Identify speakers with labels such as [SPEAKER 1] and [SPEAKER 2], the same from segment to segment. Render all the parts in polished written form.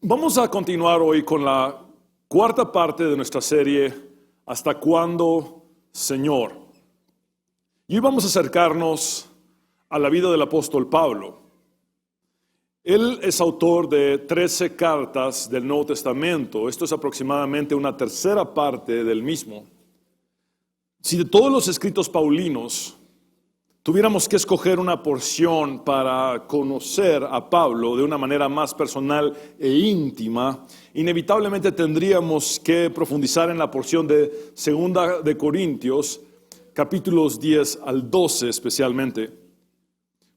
[SPEAKER 1] Vamos a continuar hoy con la cuarta parte de nuestra serie, ¿Hasta cuándo, Señor? Y hoy vamos a acercarnos a la vida del apóstol Pablo. Él es autor de 13 cartas del Nuevo Testamento. Esto es aproximadamente una tercera parte del mismo. Si de todos los escritos paulinos tuviéramos que escoger una porción para conocer a Pablo de una manera más personal e íntima, inevitablemente tendríamos que profundizar en la porción de Segunda de Corintios, capítulos 10 al 12 especialmente.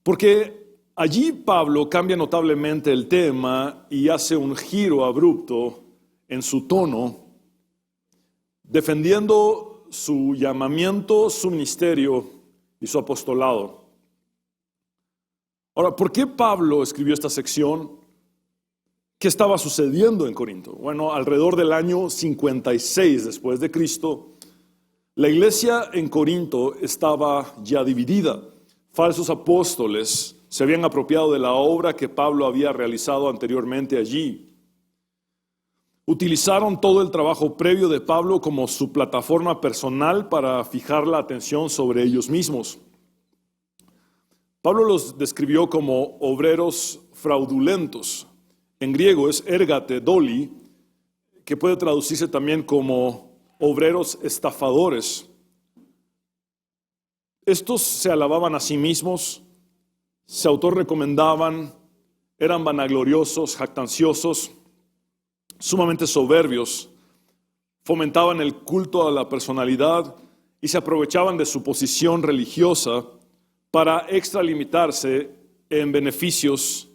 [SPEAKER 1] Porque allí Pablo cambia notablemente el tema y hace un giro abrupto en su tono, defendiendo su llamamiento, su ministerio y su apostolado. Ahora, ¿por qué Pablo escribió esta sección? ¿Qué estaba sucediendo en Corinto? Bueno, alrededor del año 56 después de Cristo, la iglesia en Corinto estaba ya dividida. Falsos apóstoles se habían apropiado de la obra que Pablo había realizado anteriormente allí. Utilizaron todo el trabajo previo de Pablo como su plataforma personal para fijar la atención sobre ellos mismos. Pablo los describió como obreros fraudulentos. En griego es ergate doli, que puede traducirse también como obreros estafadores. Estos se alababan a sí mismos, se autorrecomendaban, eran vanagloriosos, jactanciosos, sumamente soberbios, fomentaban el culto a la personalidad y se aprovechaban de su posición religiosa para extralimitarse en beneficios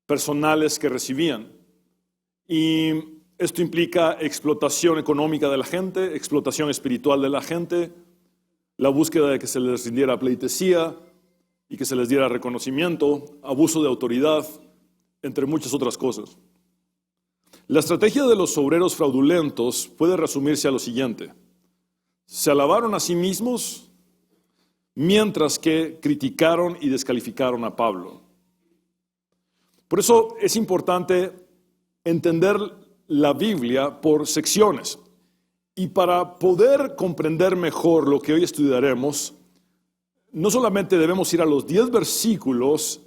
[SPEAKER 1] personales que recibían. Y esto implica explotación económica de la gente, explotación espiritual de la gente, la búsqueda de que se les rindiera pleitesía y que se les diera reconocimiento, abuso de autoridad, entre muchas otras cosas. La estrategia de los obreros fraudulentos puede resumirse a lo siguiente: se alabaron a sí mismos mientras que criticaron y descalificaron a Pablo. Por eso es importante entender la Biblia por secciones. Y para poder comprender mejor lo que hoy estudiaremos, no solamente debemos ir a los 10 versículos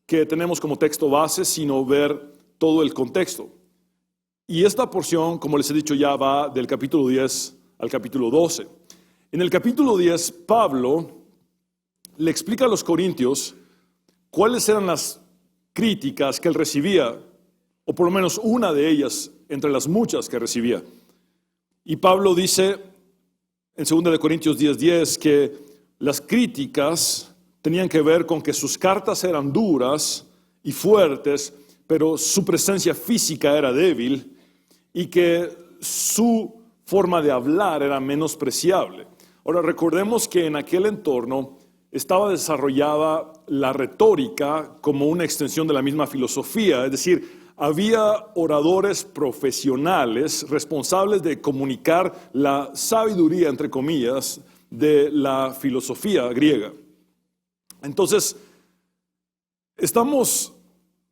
[SPEAKER 1] que tenemos como texto base, sino ver todo el contexto. Y esta porción, como les he dicho ya, va del capítulo 10 al capítulo 12. En el capítulo 10, Pablo le explica a los corintios cuáles eran las críticas que él recibía, o por lo menos una de ellas entre las muchas que recibía. Y Pablo dice en 2 de Corintios 10:10 que las críticas tenían que ver con que sus cartas eran duras y fuertes, pero su presencia física era débil y que su forma de hablar era menospreciable. Ahora, recordemos que en aquel entorno estaba desarrollada la retórica como una extensión de la misma filosofía, es decir, había oradores profesionales responsables de comunicar la sabiduría, entre comillas, de la filosofía griega. Entonces, estamos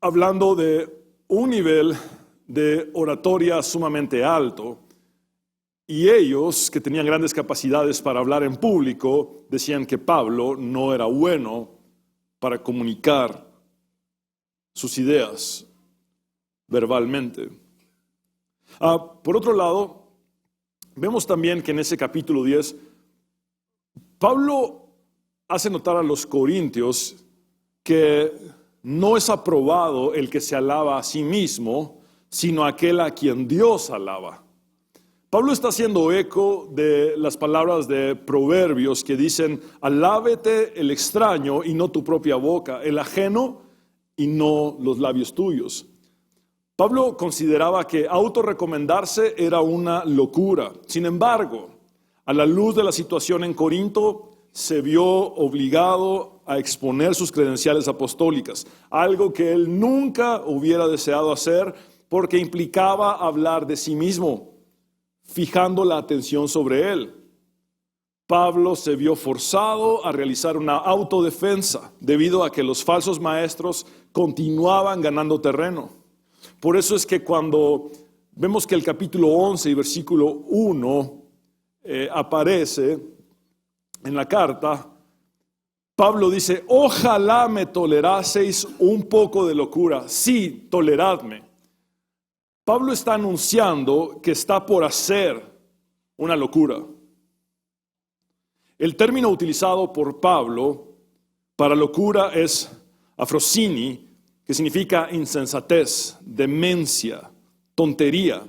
[SPEAKER 1] hablando de un nivel de oratoria sumamente alto, y ellos, que tenían grandes capacidades para hablar en público, decían que Pablo no era bueno para comunicar sus ideas verbalmente. Por otro lado, vemos también que en ese capítulo 10, Pablo hace notar a los corintios que no es aprobado el que se alaba a sí mismo, sino aquel a quien Dios alaba. Pablo está haciendo eco de las palabras de Proverbios que dicen: alábete el extraño y no tu propia boca, el ajeno y no los labios tuyos. Pablo consideraba que autorrecomendarse era una locura. Sin embargo, a la luz de la situación en Corinto, se vio obligado a exponer sus credenciales apostólicas, algo que él nunca hubiera deseado hacer porque implicaba hablar de sí mismo, fijando la atención sobre él. Pablo se vio forzado a realizar una autodefensa debido a que los falsos maestros continuaban ganando terreno. Por eso es que cuando vemos que el capítulo 11 y versículo 1 aparece en la carta, Pablo dice, ojalá me toleraseis un poco de locura. Sí, toleradme. Pablo está anunciando que está por hacer una locura. El término utilizado por Pablo para locura es afrosini, que significa insensatez, demencia, tontería.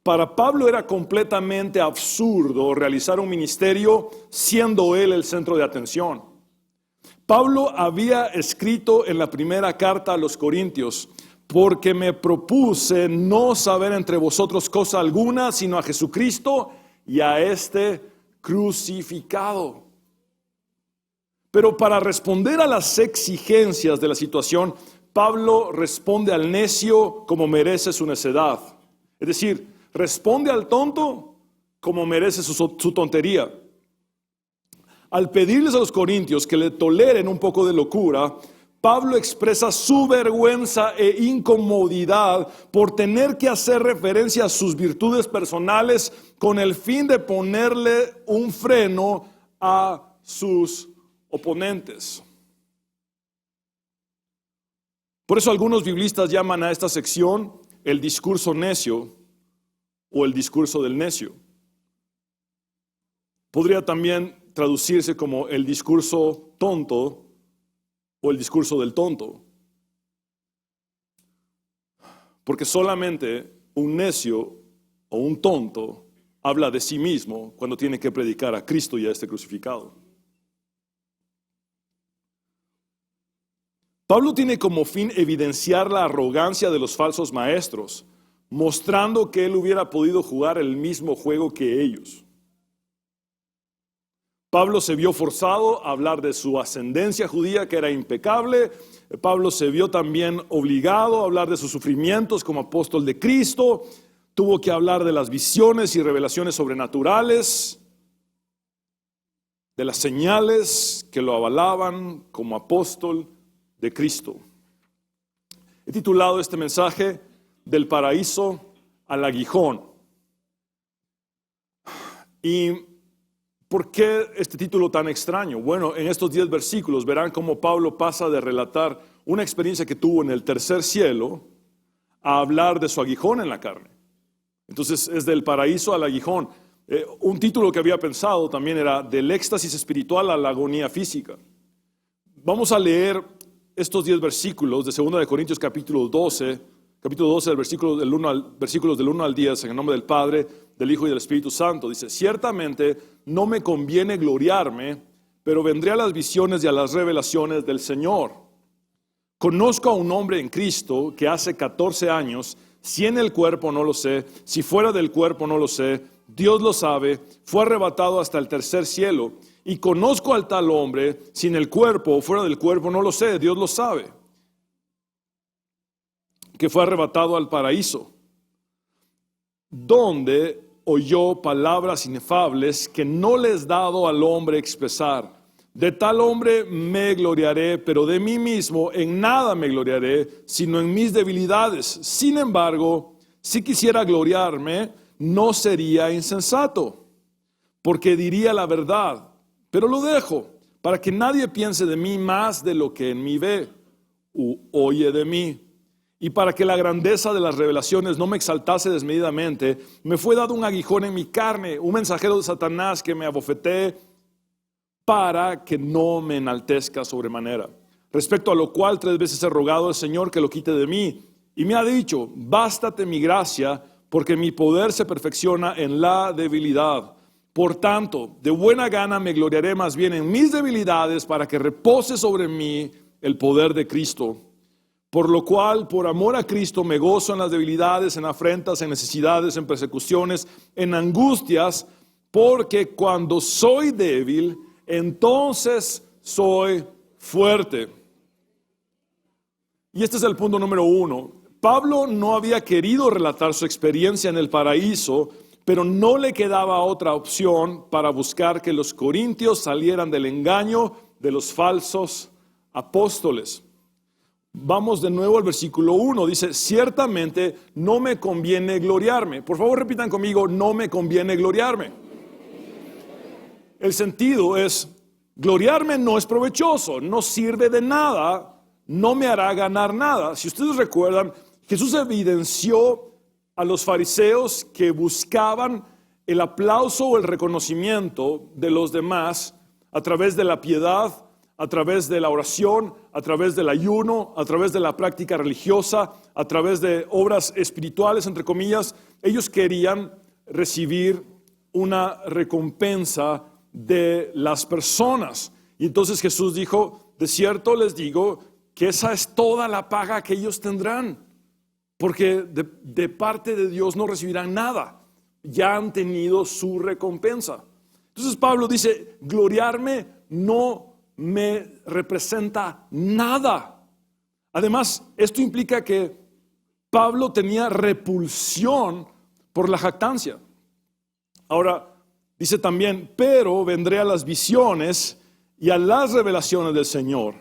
[SPEAKER 1] Para Pablo era completamente absurdo realizar un ministerio siendo él el centro de atención. Pablo había escrito en la primera carta a los Corintios, porque me propuse no saber entre vosotros cosa alguna, sino a Jesucristo y a este crucificado. Pero para responder a las exigencias de la situación, Pablo responde al necio como merece su necedad. Es decir, responde al tonto como merece su tontería. Al pedirles a los corintios que le toleren un poco de locura, Pablo expresa su vergüenza e incomodidad por tener que hacer referencia a sus virtudes personales con el fin de ponerle un freno a sus oponentes. Por eso algunos biblistas llaman a esta sección el discurso necio o el discurso del necio. Podría también traducirse como el discurso tonto o el discurso del tonto. Porque solamente un necio o un tonto habla de sí mismo cuando tiene que predicar a Cristo y a este crucificado. Pablo tiene como fin evidenciar la arrogancia de los falsos maestros, mostrando que él hubiera podido jugar el mismo juego que ellos. Pablo se vio forzado a hablar de su ascendencia judía, que era impecable. Pablo se vio también obligado a hablar de sus sufrimientos como apóstol de Cristo. Tuvo que hablar de las visiones y revelaciones sobrenaturales, de las señales que lo avalaban como apóstol de Cristo. He titulado este mensaje Del paraíso al aguijón. ¿Y por qué este título tan extraño? Bueno, en estos 10 versículos verán cómo Pablo pasa de relatar una experiencia que tuvo en el tercer cielo a hablar de su aguijón en la carne. Entonces es del paraíso al aguijón. Un título que había pensado también era del éxtasis espiritual a la agonía física. Vamos a leer estos 10 versículos de 2 de Corintios capítulo 12 versículos del 1 al 10, en el nombre del Padre, del Hijo y del Espíritu Santo. Dice, ciertamente no me conviene gloriarme, pero vendré a las visiones y a las revelaciones del Señor. Conozco a un hombre en Cristo que hace 14 años, si en el cuerpo no lo sé, si fuera del cuerpo no lo sé, Dios lo sabe, fue arrebatado hasta el tercer cielo. Y conozco al tal hombre, si en el cuerpo o fuera del cuerpo no lo sé, Dios lo sabe, que fue arrebatado al paraíso, donde oyó palabras inefables que no les es dado al hombre expresar. De tal hombre me gloriaré, pero de mí mismo en nada me gloriaré, sino en mis debilidades. Sin embargo, si quisiera gloriarme, no sería insensato, porque diría la verdad. Pero lo dejo, para que nadie piense de mí más de lo que en mí ve u oye de mí. Y para que la grandeza de las revelaciones no me exaltase desmedidamente, me fue dado un aguijón en mi carne, un mensajero de Satanás que me abofetee, para que no me enaltezca sobremanera. Respecto a lo cual 3 veces he rogado al Señor que lo quite de mí. Y me ha dicho, bástate mi gracia, porque mi poder se perfecciona en la debilidad. Por tanto, de buena gana me gloriaré más bien en mis debilidades, para que repose sobre mí el poder de Cristo. Por lo cual, por amor a Cristo, me gozo en las debilidades, en afrentas, en necesidades, en persecuciones, en angustias, porque cuando soy débil, entonces soy fuerte. Y este es el punto número 1. Pablo no había querido relatar su experiencia en el paraíso, pero no le quedaba otra opción para buscar que los corintios salieran del engaño de los falsos apóstoles. Vamos de nuevo al versículo 1. Dice, ciertamente no me conviene gloriarme. Por favor, repitan conmigo, no me conviene gloriarme. El sentido es, gloriarme no es provechoso, no sirve de nada, no me hará ganar nada. Si ustedes recuerdan, Jesús evidenció a los fariseos que buscaban el aplauso o el reconocimiento de los demás a través de la piedad, a través de la oración, a través del ayuno, a través de la práctica religiosa, a través de obras espirituales, entre comillas. Ellos querían recibir una recompensa de las personas. Y entonces Jesús dijo, de cierto les digo que esa es toda la paga que ellos tendrán, porque de parte de Dios no recibirán nada. Ya han tenido su recompensa. Entonces Pablo dice, gloriarme no me representa nada. Además, esto implica que Pablo tenía repulsión por la jactancia. Ahora, dice también, pero vendré a las visiones y a las revelaciones del Señor.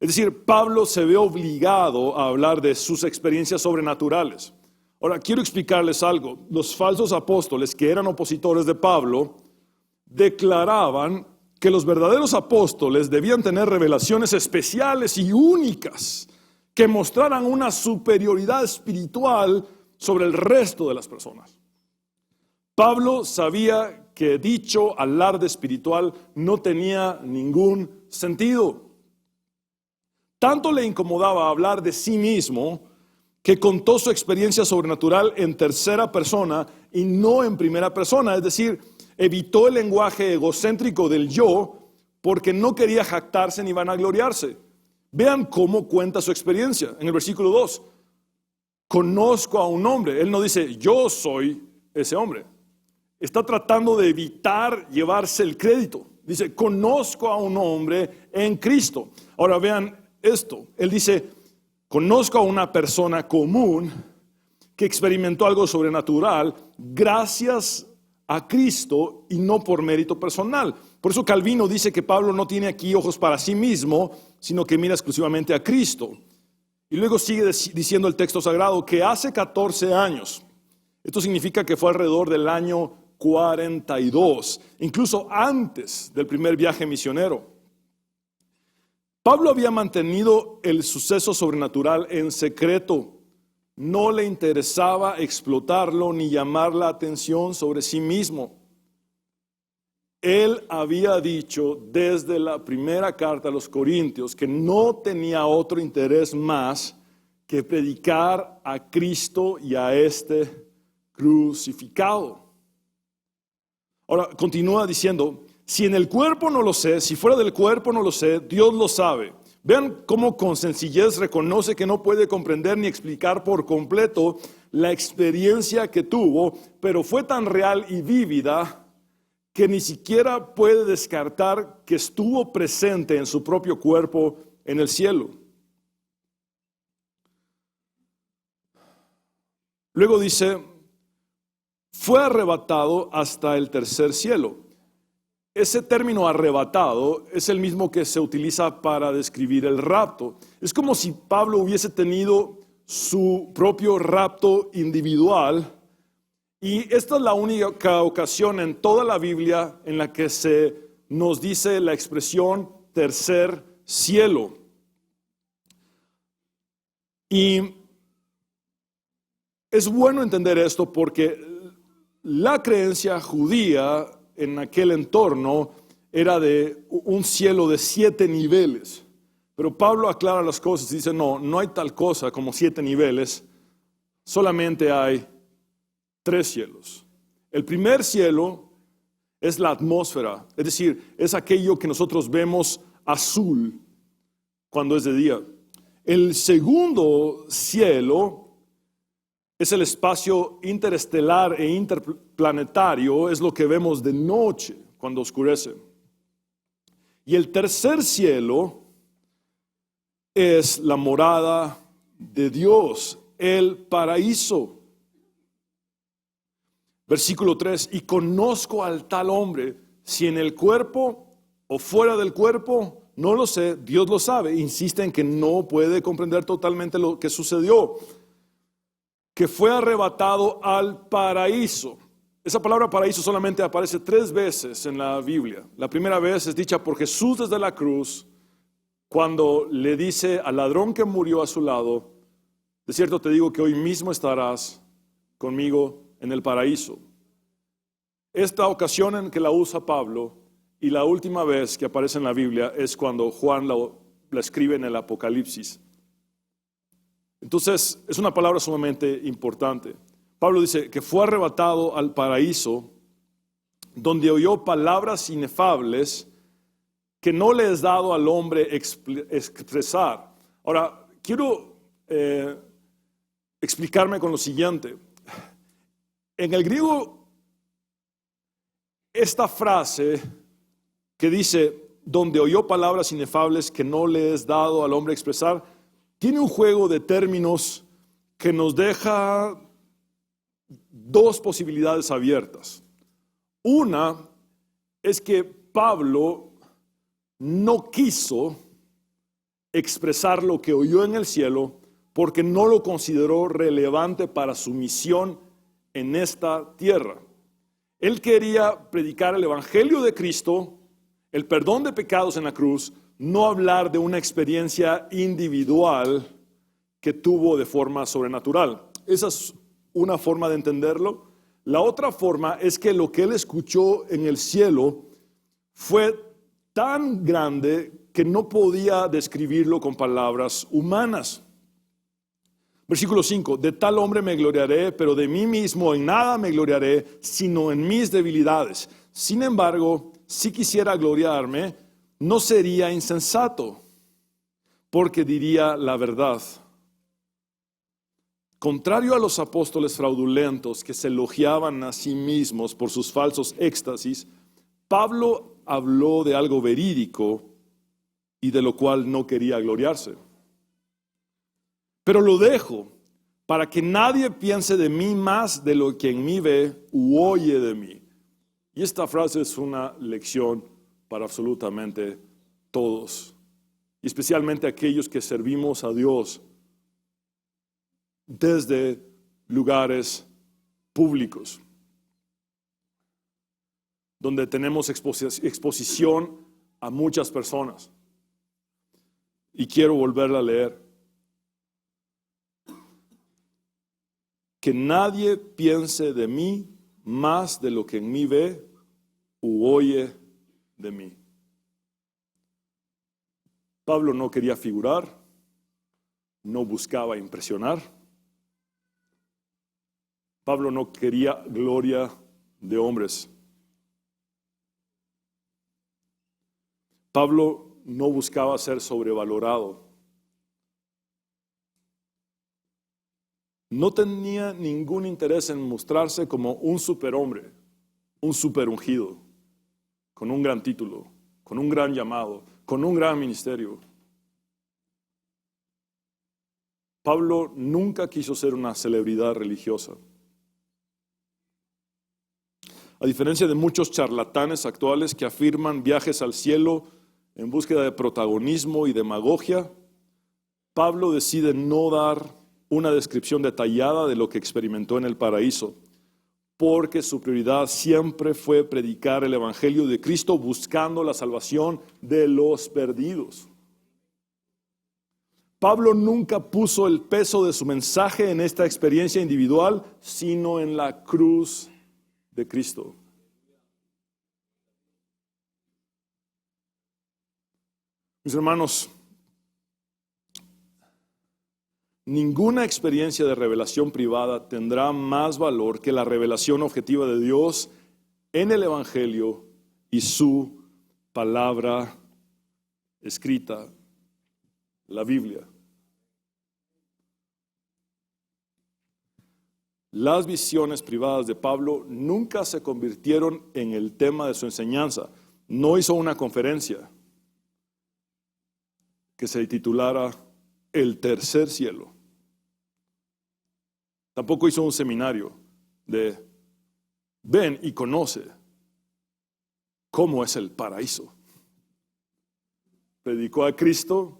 [SPEAKER 1] Es decir, Pablo se ve obligado a hablar de sus experiencias sobrenaturales. Ahora, quiero explicarles algo. Los falsos apóstoles que eran opositores de Pablo declaraban que los verdaderos apóstoles debían tener revelaciones especiales y únicas que mostraran una superioridad espiritual sobre el resto de las personas. Pablo sabía que dicho alarde espiritual no tenía ningún sentido. Tanto le incomodaba hablar de sí mismo que contó su experiencia sobrenatural en tercera persona y no en primera persona, es decir, evitó el lenguaje egocéntrico del yo porque no quería jactarse ni vanagloriarse. Vean cómo cuenta su experiencia. En el versículo 2, conozco a un hombre. Él no dice, yo soy ese hombre. Está tratando de evitar llevarse el crédito. Dice, conozco a un hombre en Cristo. Ahora vean esto. Él dice, conozco a una persona común que experimentó algo sobrenatural gracias a Cristo y no por mérito personal. Por eso Calvino dice que Pablo no tiene aquí ojos para sí mismo, sino que mira exclusivamente a Cristo. Y luego sigue diciendo el texto sagrado que hace 14 años, esto significa que fue alrededor del año 42, incluso antes del primer viaje misionero, Pablo había mantenido el suceso sobrenatural en secreto. No le interesaba explotarlo ni llamar la atención sobre sí mismo. Él había dicho desde la primera carta a los Corintios que no tenía otro interés más que predicar a Cristo y a este crucificado. Ahora continúa diciendo, si en el cuerpo no lo sé, si fuera del cuerpo no lo sé, Dios lo sabe. Vean cómo con sencillez reconoce que no puede comprender ni explicar por completo la experiencia que tuvo, pero fue tan real y vívida que ni siquiera puede descartar que estuvo presente en su propio cuerpo en el cielo. Luego dice, fue arrebatado hasta el tercer cielo. Ese término arrebatado es el mismo que se utiliza para describir el rapto. Es como si Pablo hubiese tenido su propio rapto individual y esta es la única ocasión en toda la Biblia en la que se nos dice la expresión tercer cielo. Y es bueno entender esto porque la creencia judía en aquel entorno era de un cielo de 7 niveles. Pero Pablo aclara las cosas y dice, no hay tal cosa como 7 niveles, solamente hay 3 cielos. El primer cielo es la atmósfera, es decir, es aquello que nosotros vemos azul cuando es de día. El segundo cielo es el espacio interestelar e interplanetario, es lo que vemos de noche cuando oscurece. Y el tercer cielo es la morada de Dios, el paraíso. Versículo 3, y conozco al tal hombre, si en el cuerpo o fuera del cuerpo, No lo sé, Dios lo sabe. Insiste en que no puede comprender totalmente lo que sucedió. Que fue arrebatado al paraíso. Esa palabra paraíso solamente aparece 3 veces en la Biblia. La primera vez es dicha por Jesús desde la cruz, cuando le dice al ladrón que murió a su lado: de cierto te digo que hoy mismo estarás conmigo en el paraíso. Esta ocasión en que la usa Pablo y la última vez que aparece en la Biblia es cuando Juan la escribe en el Apocalipsis. Entonces es una palabra sumamente importante. Pablo dice que fue arrebatado al paraíso, donde oyó palabras inefables que no le es dado al hombre expresar. Ahora, quiero explicarme con lo siguiente. En el griego, esta frase que dice, donde oyó palabras inefables que no le es dado al hombre expresar, tiene un juego de términos que nos deja 2 posibilidades abiertas. Una es que Pablo no quiso expresar lo que oyó en el cielo porque no lo consideró relevante para su misión en esta tierra. Él quería predicar el evangelio de Cristo, el perdón de pecados en la cruz, no hablar de una experiencia individual que tuvo de forma sobrenatural. Esa es una forma de entenderlo. La otra forma es que lo que él escuchó en el cielo fue tan grande que no podía describirlo con palabras humanas. Versículo 5, de tal hombre me gloriaré, pero de mí mismo en nada me gloriaré, sino en mis debilidades. Sin embargo, si quisiera gloriarme, no sería insensato, porque diría la verdad. Contrario a los apóstoles fraudulentos que se elogiaban a sí mismos por sus falsos éxtasis, Pablo habló de algo verídico y de lo cual no quería gloriarse. Pero lo dejo para que nadie piense de mí más de lo que en mí ve u oye de mí. Y esta frase es una lección para absolutamente todos, y especialmente aquellos que servimos a Dios desde lugares públicos, donde tenemos exposición a muchas personas. Y quiero volverla a leer. Que nadie piense de mí más de lo que en mí ve u oye de mí. Pablo no quería figurar, no buscaba impresionar. Pablo no quería gloria de hombres. Pablo no buscaba ser sobrevalorado. No tenía ningún interés en mostrarse como un superhombre, un superungido, con un gran título, con un gran llamado, con un gran ministerio. Pablo nunca quiso ser una celebridad religiosa. A diferencia de muchos charlatanes actuales que afirman viajes al cielo en búsqueda de protagonismo y demagogia, Pablo decide no dar una descripción detallada de lo que experimentó en el paraíso, porque su prioridad siempre fue predicar el evangelio de Cristo buscando la salvación de los perdidos. Pablo nunca puso el peso de su mensaje en esta experiencia individual, sino en la cruz de Cristo. Mis hermanos, ninguna experiencia de revelación privada tendrá más valor que la revelación objetiva de Dios en el Evangelio y su palabra escrita, la Biblia. Las visiones privadas de Pablo nunca se convirtieron en el tema de su enseñanza. No hizo una conferencia que se titulara El tercer cielo. Tampoco hizo un seminario de ven y conoce cómo es el paraíso. predicó a Cristo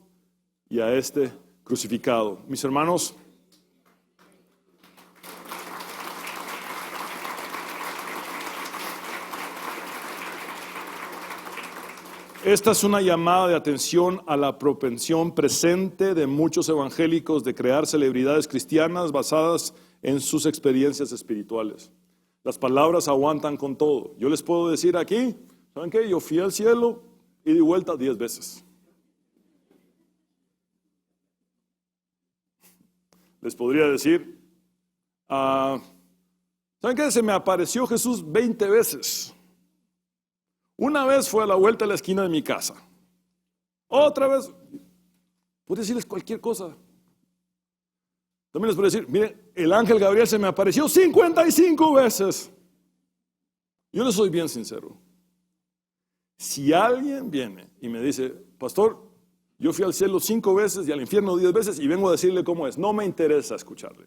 [SPEAKER 1] y a este crucificado. Mis hermanos, esta es una llamada de atención a la propensión presente de muchos evangélicos de crear celebridades cristianas basadas en sus experiencias espirituales. Las palabras aguantan con todo. Yo les puedo decir aquí, ¿saben qué? Yo fui al cielo y di vuelta 10 veces. Les podría decir, ¿saben qué? Se me apareció Jesús 20 veces. Una vez fue a la vuelta de la esquina de mi casa. Otra vez, puedo decirles cualquier cosa. También les puedo decir, miren, el ángel Gabriel se me apareció 55 veces. Yo les soy bien sincero. Si alguien viene y me dice, pastor, yo fui al cielo 5 veces y al infierno 10 veces y vengo a decirle cómo es, no me interesa escucharle.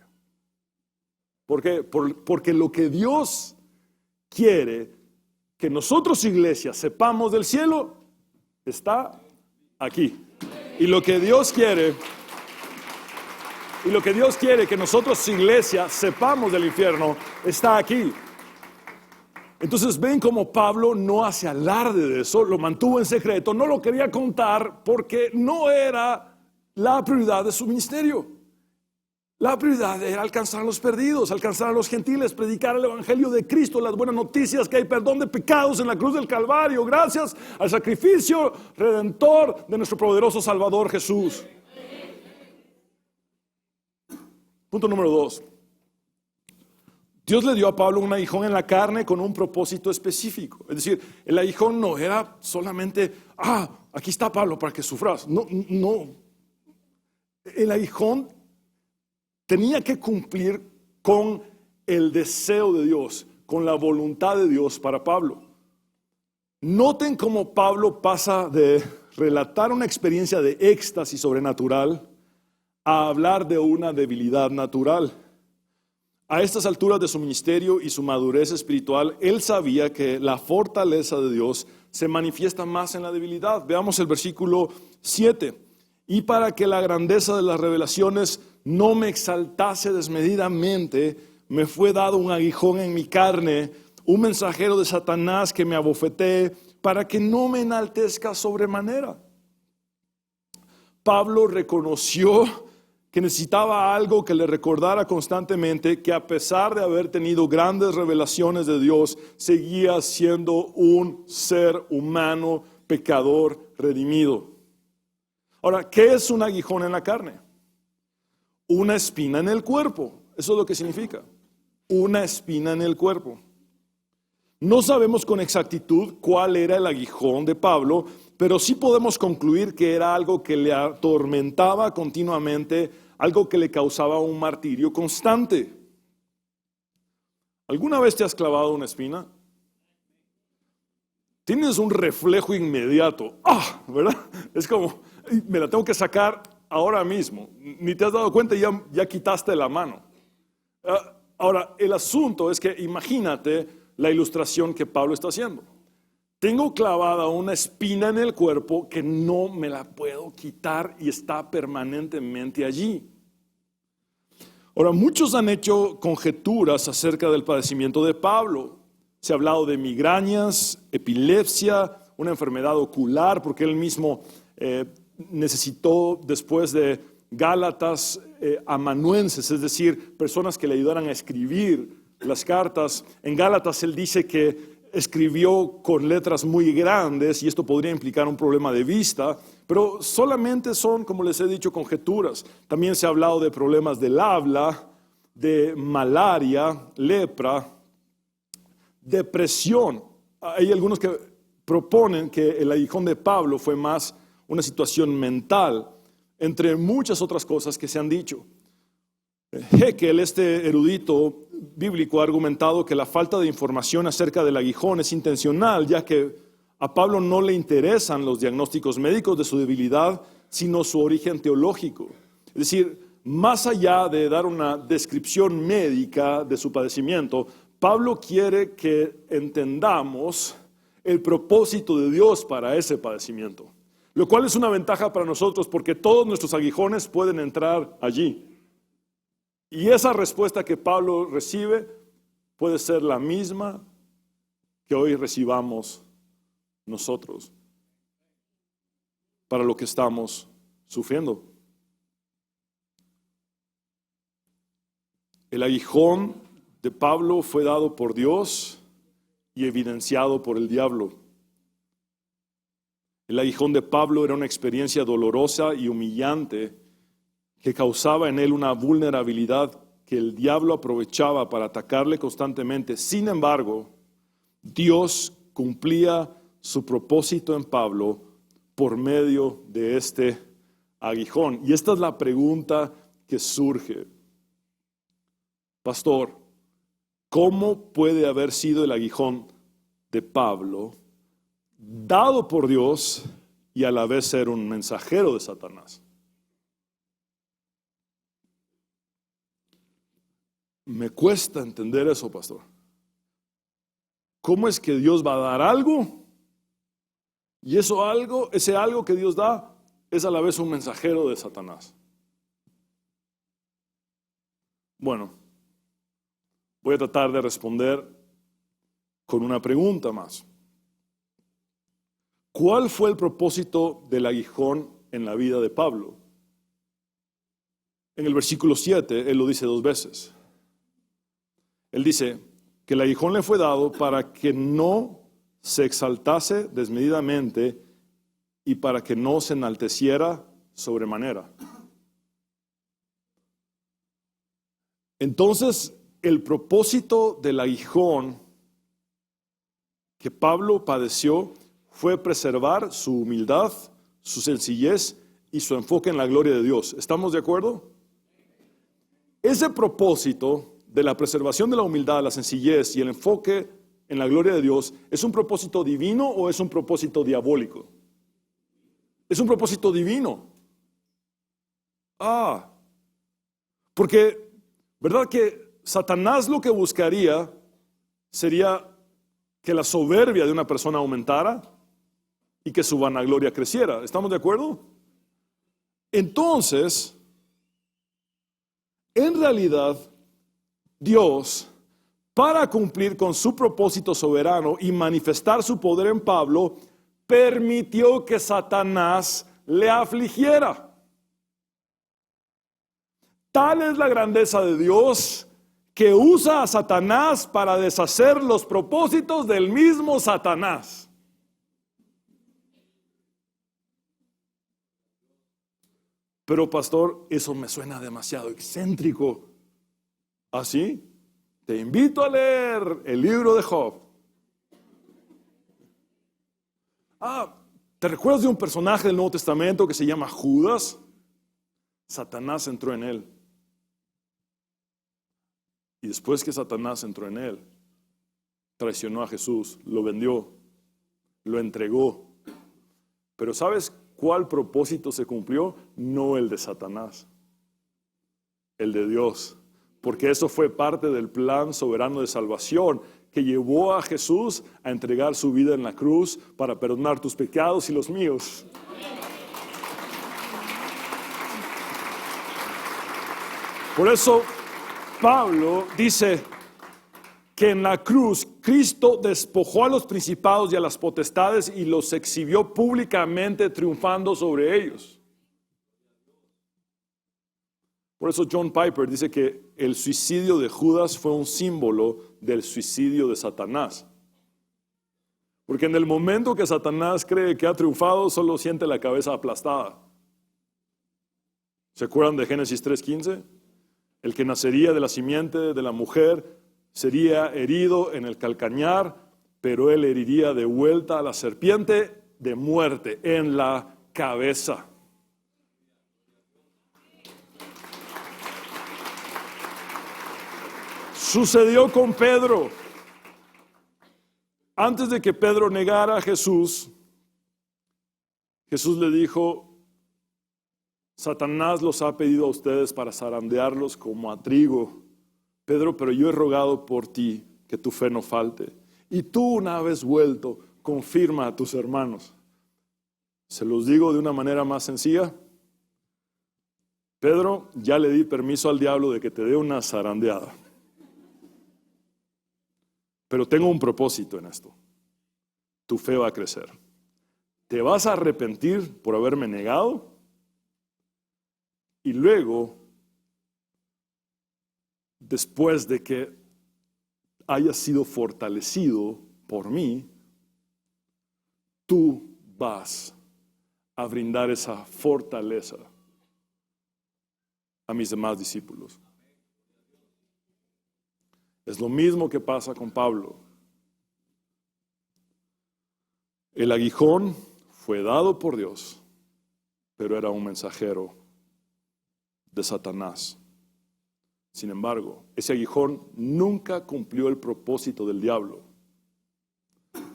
[SPEAKER 1] ¿Por qué? Porque lo que Dios quiere que nosotros, iglesia, sepamos del cielo, está aquí. Y lo que Dios quiere que nosotros, iglesia, sepamos del infierno, está aquí. Entonces ven como Pablo no hace alarde de eso, lo mantuvo en secreto, no lo quería contar porque no era la prioridad de su ministerio. La prioridad era alcanzar a los perdidos, alcanzar a los gentiles, predicar el evangelio de Cristo, las buenas noticias que hay perdón de pecados en la cruz del Calvario, gracias al sacrificio redentor de nuestro poderoso Salvador Jesús. Punto número 2. Dios le dio a Pablo un aguijón en la carne con un propósito específico. Es decir, el aguijón no era solamente, aquí está Pablo para que sufras. No. El aguijón tenía que cumplir con el deseo de Dios, con la voluntad de Dios para Pablo. Noten cómo Pablo pasa de relatar una experiencia de éxtasis sobrenatural a hablar de una debilidad natural. A estas alturas de su ministerio y su madurez espiritual, él sabía que la fortaleza de Dios se manifiesta más en la debilidad. Veamos el versículo 7. Y para que la grandeza de las revelaciones no me exaltase desmedidamente, me fue dado un aguijón en mi carne, un mensajero de Satanás que me abofetee, para que no me enaltezca sobremanera. Pablo reconoció que necesitaba algo que le recordara constantemente que a pesar de haber tenido grandes revelaciones de Dios, seguía siendo un ser humano, pecador, redimido. Ahora, ¿qué es un aguijón en la carne? Una espina en el cuerpo. Eso es lo que significa. Una espina en el cuerpo. No sabemos con exactitud cuál era el aguijón de Pablo, pero sí podemos concluir que era algo que le atormentaba continuamente, algo que le causaba un martirio constante. ¿Alguna vez te has clavado una espina? Tienes un reflejo inmediato. ¿Verdad? Es como, me la tengo que sacar ahora mismo. Ni te has dado cuenta y ya quitaste la mano. Ahora, el asunto es que imagínate la ilustración que Pablo está haciendo. Tengo clavada una espina en el cuerpo que no me la puedo quitar y está permanentemente allí. Ahora, muchos han hecho conjeturas acerca del padecimiento de Pablo. Se ha hablado de migrañas, epilepsia, una enfermedad ocular, porque él mismo necesitó después de Gálatas amanuenses, es decir, personas que le ayudaran a escribir las cartas. En Gálatas él dice que escribió con letras muy grandes y esto podría implicar un problema de vista, pero solamente son, como les he dicho, conjeturas. También se ha hablado de problemas del habla, de malaria, lepra, depresión. Hay algunos que proponen que el aguijón de Pablo fue más una situación mental, entre muchas otras cosas que se han dicho. Haeckel, este erudito bíblico, ha argumentado que la falta de información acerca del aguijón es intencional, ya que a Pablo no le interesan los diagnósticos médicos de su debilidad, sino su origen teológico. Es decir, más allá de dar una descripción médica de su padecimiento, Pablo quiere que entendamos el propósito de Dios para ese padecimiento. Lo cual es una ventaja para nosotros porque todos nuestros aguijones pueden entrar allí. Y esa respuesta que Pablo recibe puede ser la misma que hoy recibamos nosotros para lo que estamos sufriendo. El aguijón de Pablo fue dado por Dios y evidenciado por el diablo. El aguijón de Pablo era una experiencia dolorosa y humillante que causaba en él una vulnerabilidad que el diablo aprovechaba para atacarle constantemente. Sin embargo, Dios cumplía su propósito en Pablo por medio de este aguijón. Y esta es la pregunta que surge. Pastor, ¿cómo puede haber sido el aguijón de Pablo dado por Dios y a la vez ser un mensajero de Satanás? Me cuesta entender eso, pastor. ¿Cómo es que Dios va a dar algo? Y ese algo que Dios da, es a la vez un mensajero de Satanás. Bueno, voy a tratar de responder con una pregunta más. ¿Cuál fue el propósito del aguijón en la vida de Pablo? En el versículo 7, él lo dice 2 veces. Él dice que el aguijón le fue dado para que no se exaltase desmedidamente y para que no se enalteciera sobremanera. Entonces, el propósito del aguijón que Pablo padeció fue preservar su humildad, su sencillez y su enfoque en la gloria de Dios. ¿Estamos de acuerdo? Ese propósito de la preservación de la humildad, la sencillez y el enfoque en la gloria de Dios, ¿es un propósito divino o es un propósito diabólico? Es un propósito divino. Porque, ¿verdad que Satanás lo que buscaría sería que la soberbia de una persona aumentara y que su vanagloria creciera? ¿Estamos de acuerdo? Entonces, en realidad, Dios, para cumplir con su propósito soberano y manifestar su poder en Pablo, permitió que Satanás le afligiera. Tal es la grandeza de Dios que usa a Satanás para deshacer los propósitos del mismo Satanás. Pero pastor, eso me suena demasiado excéntrico. ¿Así? Te invito a leer el libro de Job. ¿Te recuerdas de un personaje del Nuevo Testamento que se llama Judas? Satanás entró en él. Y después que Satanás entró en él, traicionó a Jesús, lo vendió, lo entregó. Pero ¿sabes cuál propósito se cumplió? No el de Satanás, el de Dios. Porque eso fue parte del plan soberano de salvación que llevó a Jesús a entregar su vida en la cruz para perdonar tus pecados y los míos. Por eso Pablo dice que en la cruz Cristo despojó a los principados y a las potestades y los exhibió públicamente triunfando sobre ellos. Por eso John Piper dice que el suicidio de Judas fue un símbolo del suicidio de Satanás. Porque en el momento que Satanás cree que ha triunfado, solo siente la cabeza aplastada. ¿Se acuerdan de Génesis 3:15? El que nacería de la simiente de la mujer sería herido en el calcañar, pero él heriría de vuelta a la serpiente de muerte en la cabeza. Sucedió con Pedro. Antes de que Pedro negara a Jesús, Jesús le dijo: Satanás los ha pedido a ustedes para zarandearlos como a trigo. Pedro, pero yo he rogado por ti que tu fe no falte. Y tú, una vez vuelto, confirma a tus hermanos. Se los digo de una manera más sencilla. Pedro, ya le di permiso al diablo de que te dé una zarandeada. Pero tengo un propósito en esto. Tu fe va a crecer. Te vas a arrepentir por haberme negado y luego, después de que hayas sido fortalecido por mí, tú vas a brindar esa fortaleza a mis demás discípulos. Es lo mismo que pasa con Pablo. El aguijón fue dado por Dios, pero era un mensajero de Satanás. Sin embargo, ese aguijón nunca cumplió el propósito del diablo.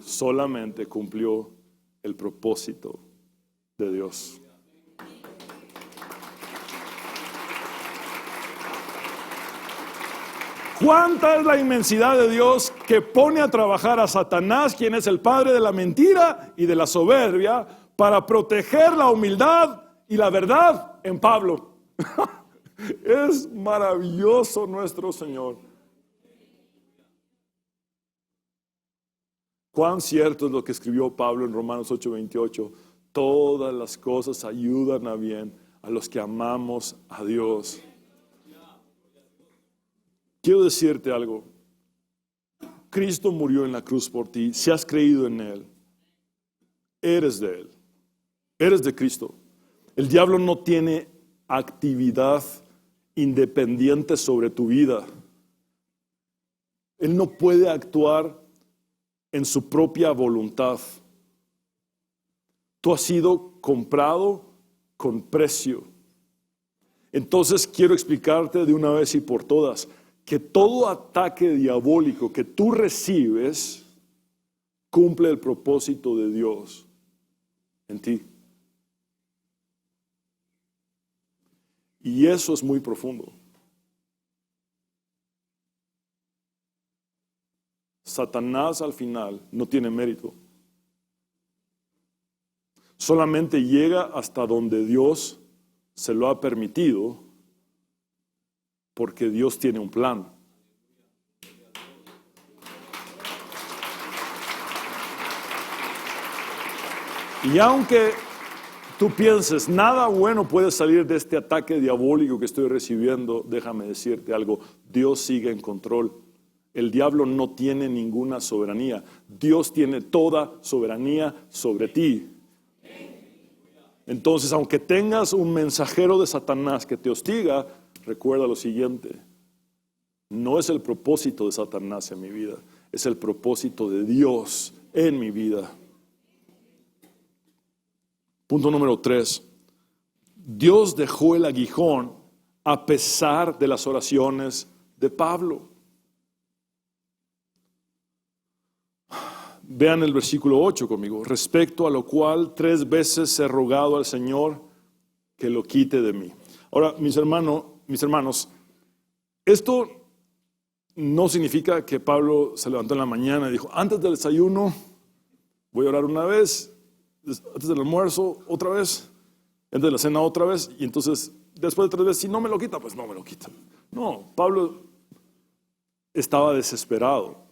[SPEAKER 1] Solamente cumplió el propósito de Dios. ¿Cuánta es la inmensidad de Dios que pone a trabajar a Satanás, quien es el padre de la mentira y de la soberbia, para proteger la humildad y la verdad en Pablo? Es maravilloso nuestro Señor. Cuán cierto es lo que escribió Pablo en Romanos 8:28. Todas las cosas ayudan a bien a los que amamos a Dios. Quiero decirte algo. Cristo murió en la cruz por ti. Si has creído en Él, eres de Él. Eres de Cristo. El diablo no tiene actividad independiente sobre tu vida. Él no puede actuar en su propia voluntad. Tú has sido comprado con precio. Entonces quiero explicarte de una vez y por todas que todo ataque diabólico que tú recibes cumple el propósito de Dios en ti. Y eso es muy profundo. Satanás al final no tiene mérito. Solamente llega hasta donde Dios se lo ha permitido, porque Dios tiene un plan. Y aunque tú pienses, nada bueno puede salir de este ataque diabólico que estoy recibiendo, déjame decirte algo, Dios sigue en control. El diablo no tiene ninguna soberanía. Dios tiene toda soberanía sobre ti. Entonces, aunque tengas un mensajero de Satanás que te hostiga, recuerda lo siguiente: no es el propósito de Satanás en mi vida, es el propósito de Dios en mi vida. Punto número 3. Dios dejó el aguijón a pesar de las oraciones de Pablo. Vean el versículo 8 conmigo. Respecto a lo cual 3 veces he rogado al Señor que lo quite de mí. Ahora, mis hermanos, esto no significa que Pablo se levantó en la mañana y dijo, antes del desayuno voy a orar una vez, antes del almuerzo otra vez, antes de la cena otra vez, y entonces después de 3 veces, si no me lo quita, pues no me lo quita. No, Pablo estaba desesperado.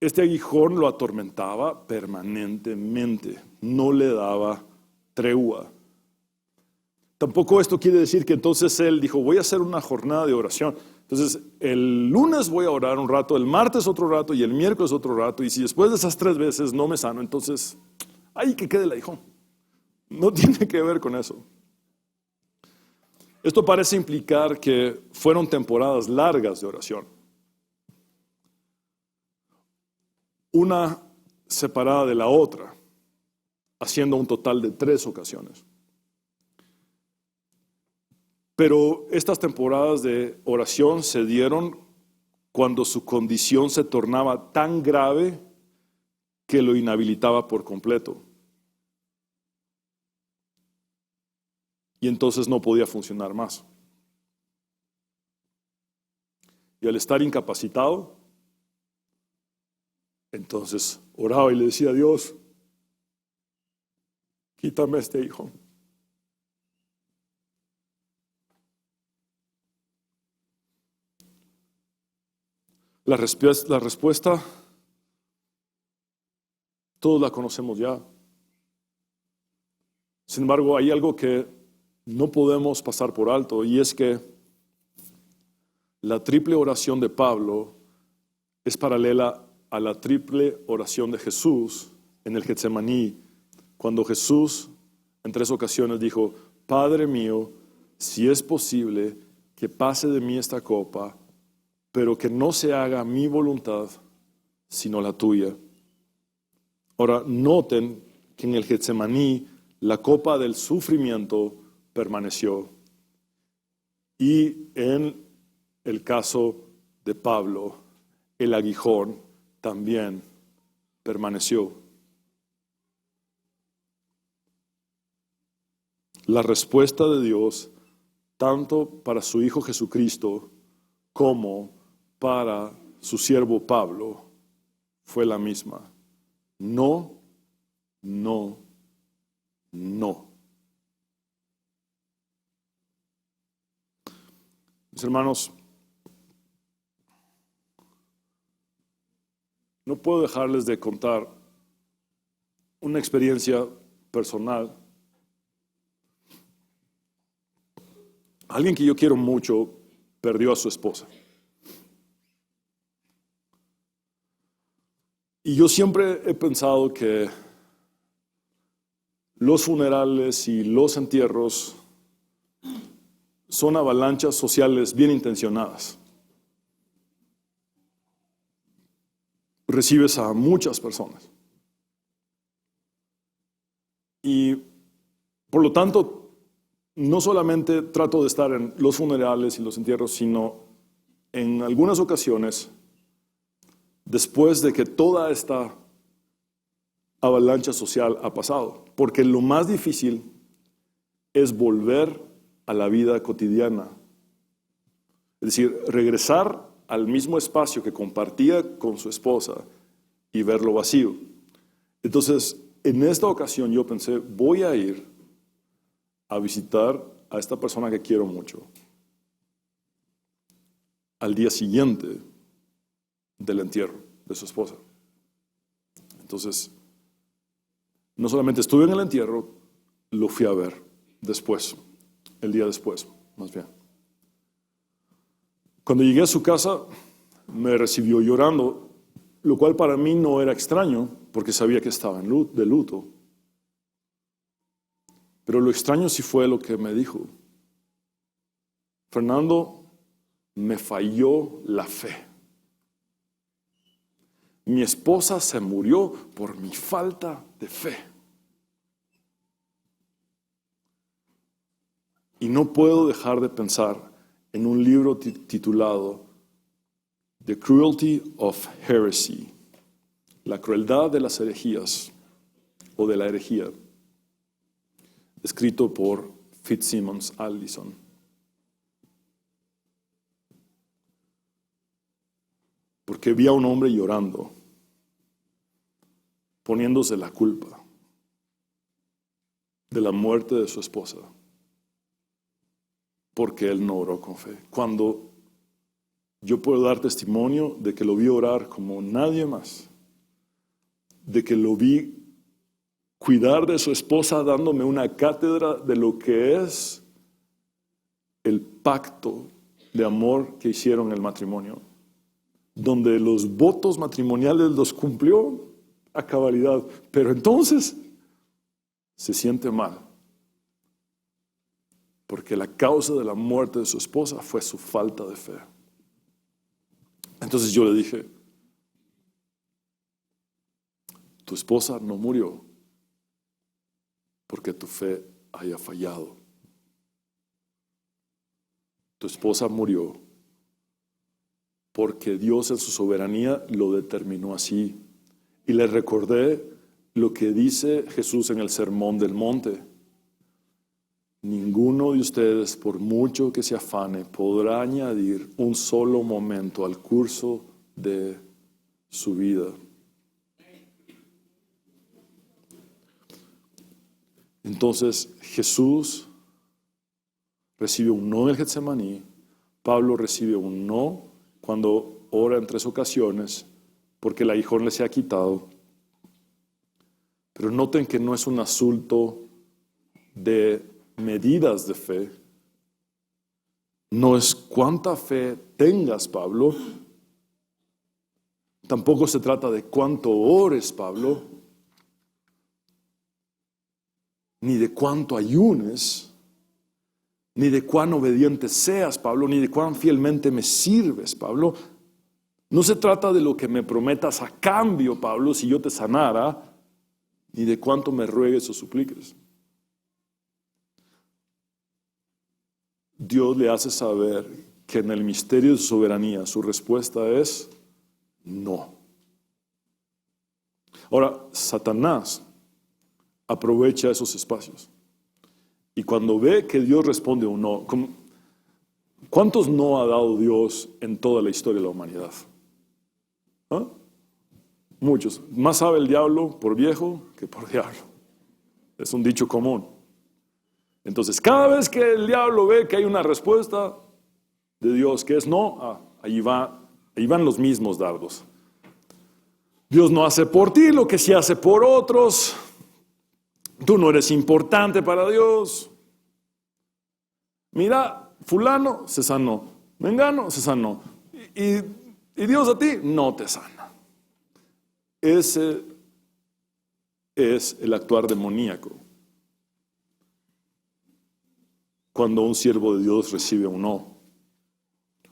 [SPEAKER 1] Este aguijón lo atormentaba permanentemente, no le daba tregua. Tampoco esto quiere decir que entonces él dijo, voy a hacer una jornada de oración. Entonces, el lunes voy a orar un rato, el martes otro rato y el miércoles otro rato. Y si después de esas 3 veces no me sano, entonces, ahí que quede el aguijón. No tiene que ver con eso. Esto parece implicar que fueron temporadas largas de oración. Una separada de la otra, haciendo un total de 3 ocasiones. Pero estas temporadas de oración se dieron cuando su condición se tornaba tan grave que lo inhabilitaba por completo. Y entonces no podía funcionar más. Y al estar incapacitado, entonces oraba y le decía a Dios, quítame este hijo. La respuesta, todos la conocemos ya. Sin embargo, hay algo que no podemos pasar por alto, y es que la triple oración de Pablo es paralela a la triple oración de Jesús en el Getsemaní, cuando Jesús en 3 ocasiones dijo: Padre mío, si es posible que pase de mí esta copa, pero que no se haga mi voluntad, sino la tuya. Ahora, noten que en el Getsemaní la copa del sufrimiento permaneció. Y en el caso de Pablo, el aguijón también permaneció. La respuesta de Dios, tanto para su Hijo Jesucristo como para su siervo Pablo, fue la misma. No, no, no. Mis hermanos, no puedo dejarles de contar una experiencia personal. Alguien que yo quiero mucho perdió a su esposa. Y yo siempre he pensado que los funerales y los entierros son avalanchas sociales bien intencionadas. Recibes a muchas personas. Y por lo tanto, no solamente trato de estar en los funerales y los entierros, sino en algunas ocasiones, después de que toda esta avalancha social ha pasado. Porque lo más difícil es volver a la vida cotidiana. Es decir, regresar al mismo espacio que compartía con su esposa y verlo vacío. Entonces, en esta ocasión yo pensé, voy a ir a visitar a esta persona que quiero mucho al día siguiente del entierro de su esposa. Entonces, no solamente estuve en el entierro, lo fui a ver después, el día después, más bien. Cuando llegué a su casa, me recibió llorando, lo cual para mí no era extraño, porque sabía que estaba de luto. Pero lo extraño sí fue lo que me dijo. Fernando, me falló la fe. Mi esposa se murió por mi falta de fe. Y no puedo dejar de pensar en un libro titulado The Cruelty of Heresy, la crueldad de las herejías o de la herejía, escrito por Fitzsimmons Allison. Porque vi a un hombre llorando, poniéndose la culpa de la muerte de su esposa, porque él no oró con fe. Cuando yo puedo dar testimonio de que lo vi orar como nadie más, de que lo vi cuidar de su esposa dándome una cátedra de lo que es el pacto de amor que hicieron en el matrimonio, donde los votos matrimoniales los cumplió a cabalidad, pero entonces se siente mal, porque la causa de la muerte de su esposa fue su falta de fe. Entonces yo le dije, tu esposa no murió porque tu fe haya fallado. Tu esposa murió porque Dios en su soberanía lo determinó así. Y le recordé lo que dice Jesús en el Sermón del Monte. Ninguno de ustedes, por mucho que se afane, podrá añadir un solo momento al curso de su vida. Entonces Jesús recibe un no en el Getsemaní, Pablo recibe un no cuando ora en 3 ocasiones porque el aguijón le se ha quitado. Pero noten que no es un asunto de medidas de fe, no es cuánta fe tengas, Pablo, tampoco se trata de cuánto ores, Pablo, ni de cuánto ayunes, ni de cuán obediente seas, Pablo, ni de cuán fielmente me sirves, Pablo. No se trata de lo que me prometas a cambio, Pablo, si yo te sanara, ni de cuánto me ruegues o supliques. Dios le hace saber que en el misterio de su soberanía su respuesta es no. Ahora, Satanás aprovecha esos espacios. Y cuando ve que Dios responde un no, ¿cuántos no ha dado Dios en toda la historia de la humanidad? ¿Ah? Muchos. Más sabe el diablo por viejo que por diablo. Es un dicho común. Entonces, cada vez que el diablo ve que hay una respuesta de Dios que es no, ahí van los mismos dardos. Dios no hace por ti lo que sí hace por otros. Tú no eres importante para Dios. Mira, fulano se sanó, mengano se sanó. Y Dios a ti no te sana. Ese es el actuar demoníaco. Cuando un siervo de Dios recibe un no,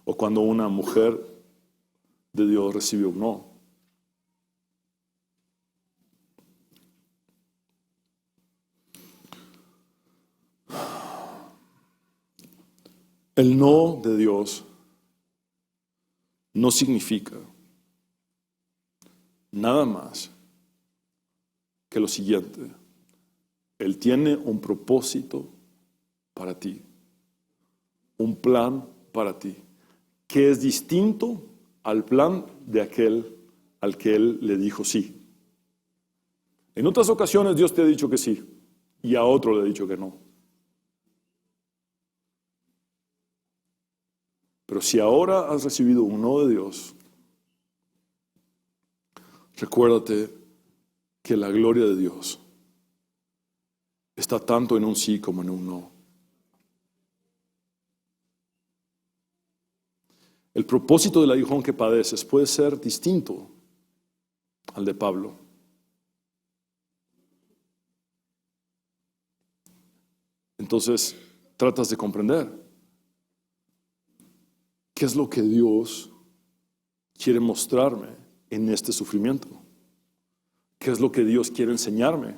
[SPEAKER 1] o cuando una mujer de Dios recibe un no. El no de Dios no significa nada más que lo siguiente: Él tiene un propósito para ti, un plan para ti, que es distinto al plan de aquel al que Él le dijo sí. En otras ocasiones Dios te ha dicho que sí y a otro le ha dicho que no. Pero si ahora has recibido un no de Dios, recuérdate que la gloria de Dios está tanto en un sí como en un no. El propósito del aguijón que padeces puede ser distinto al de Pablo. Entonces, tratas de comprender qué es lo que Dios quiere mostrarme en este sufrimiento. ¿Qué es lo que Dios quiere enseñarme?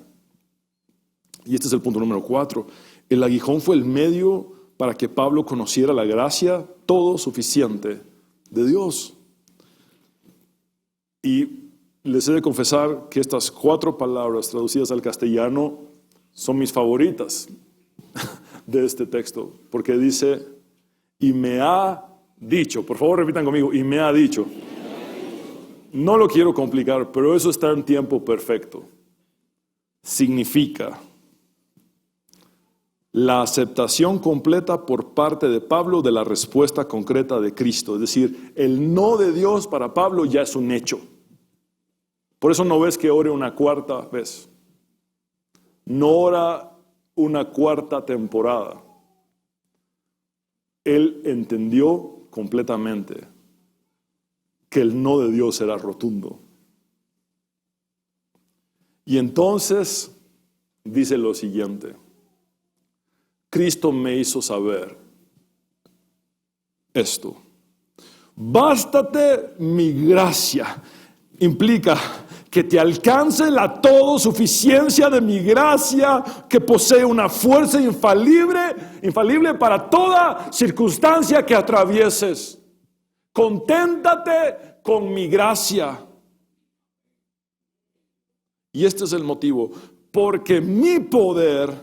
[SPEAKER 1] Y este es el punto número 4. El aguijón fue el medio para que Pablo conociera la gracia todo suficiente de Dios. Y les he de confesar que estas 4 palabras traducidas al castellano son mis favoritas de este texto, porque dice, y me ha dicho. Por favor, repitan conmigo, y me ha dicho. No lo quiero complicar, pero eso está en tiempo perfecto. Significa la aceptación completa por parte de Pablo de la respuesta concreta de Cristo. Es decir, el no de Dios para Pablo ya es un hecho. Por eso no ves que ore una 4ª vez. No ora una 4ª temporada. Él entendió completamente que el no de Dios era rotundo. Y entonces dice lo siguiente: Cristo me hizo saber esto. Bástate mi gracia. Implica que te alcance la todo suficiencia de mi gracia, que posee una fuerza infalible para toda circunstancia que atravieses. Conténtate con mi gracia. Y este es el motivo, porque mi poder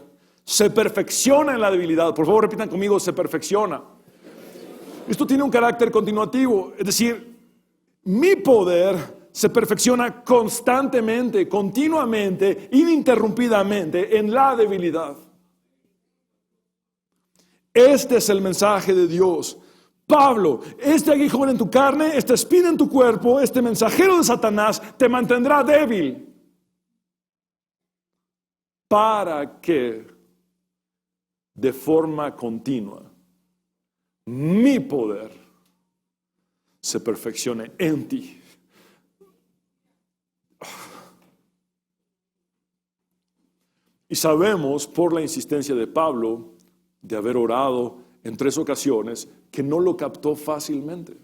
[SPEAKER 1] se perfecciona en la debilidad. Por favor, repitan conmigo, se perfecciona. Esto tiene un carácter continuativo, es decir, mi poder se perfecciona constantemente, continuamente, ininterrumpidamente en la debilidad. Este es el mensaje de Dios. Pablo, este aguijón en tu carne, esta espina en tu cuerpo, este mensajero de Satanás te mantendrá débil. Para que de forma continua mi poder se perfeccione en ti. Y sabemos por la insistencia de Pablo de haber orado en 3 ocasiones que no lo captó fácilmente,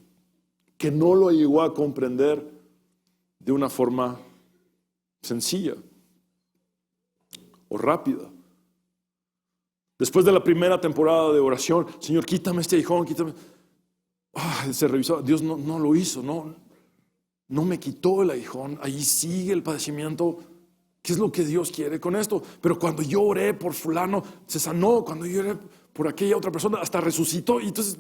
[SPEAKER 1] que no lo llegó a comprender de una forma sencilla o rápida. Después de la primera temporada de oración, Señor, quítame este aguijón, quítame. Se revisó, Dios no lo hizo, no me quitó el aguijón, ahí sigue el padecimiento. ¿Qué es lo que Dios quiere con esto? Pero cuando yo oré por fulano, se sanó. Cuando yo oré por aquella otra persona, hasta resucitó. Y entonces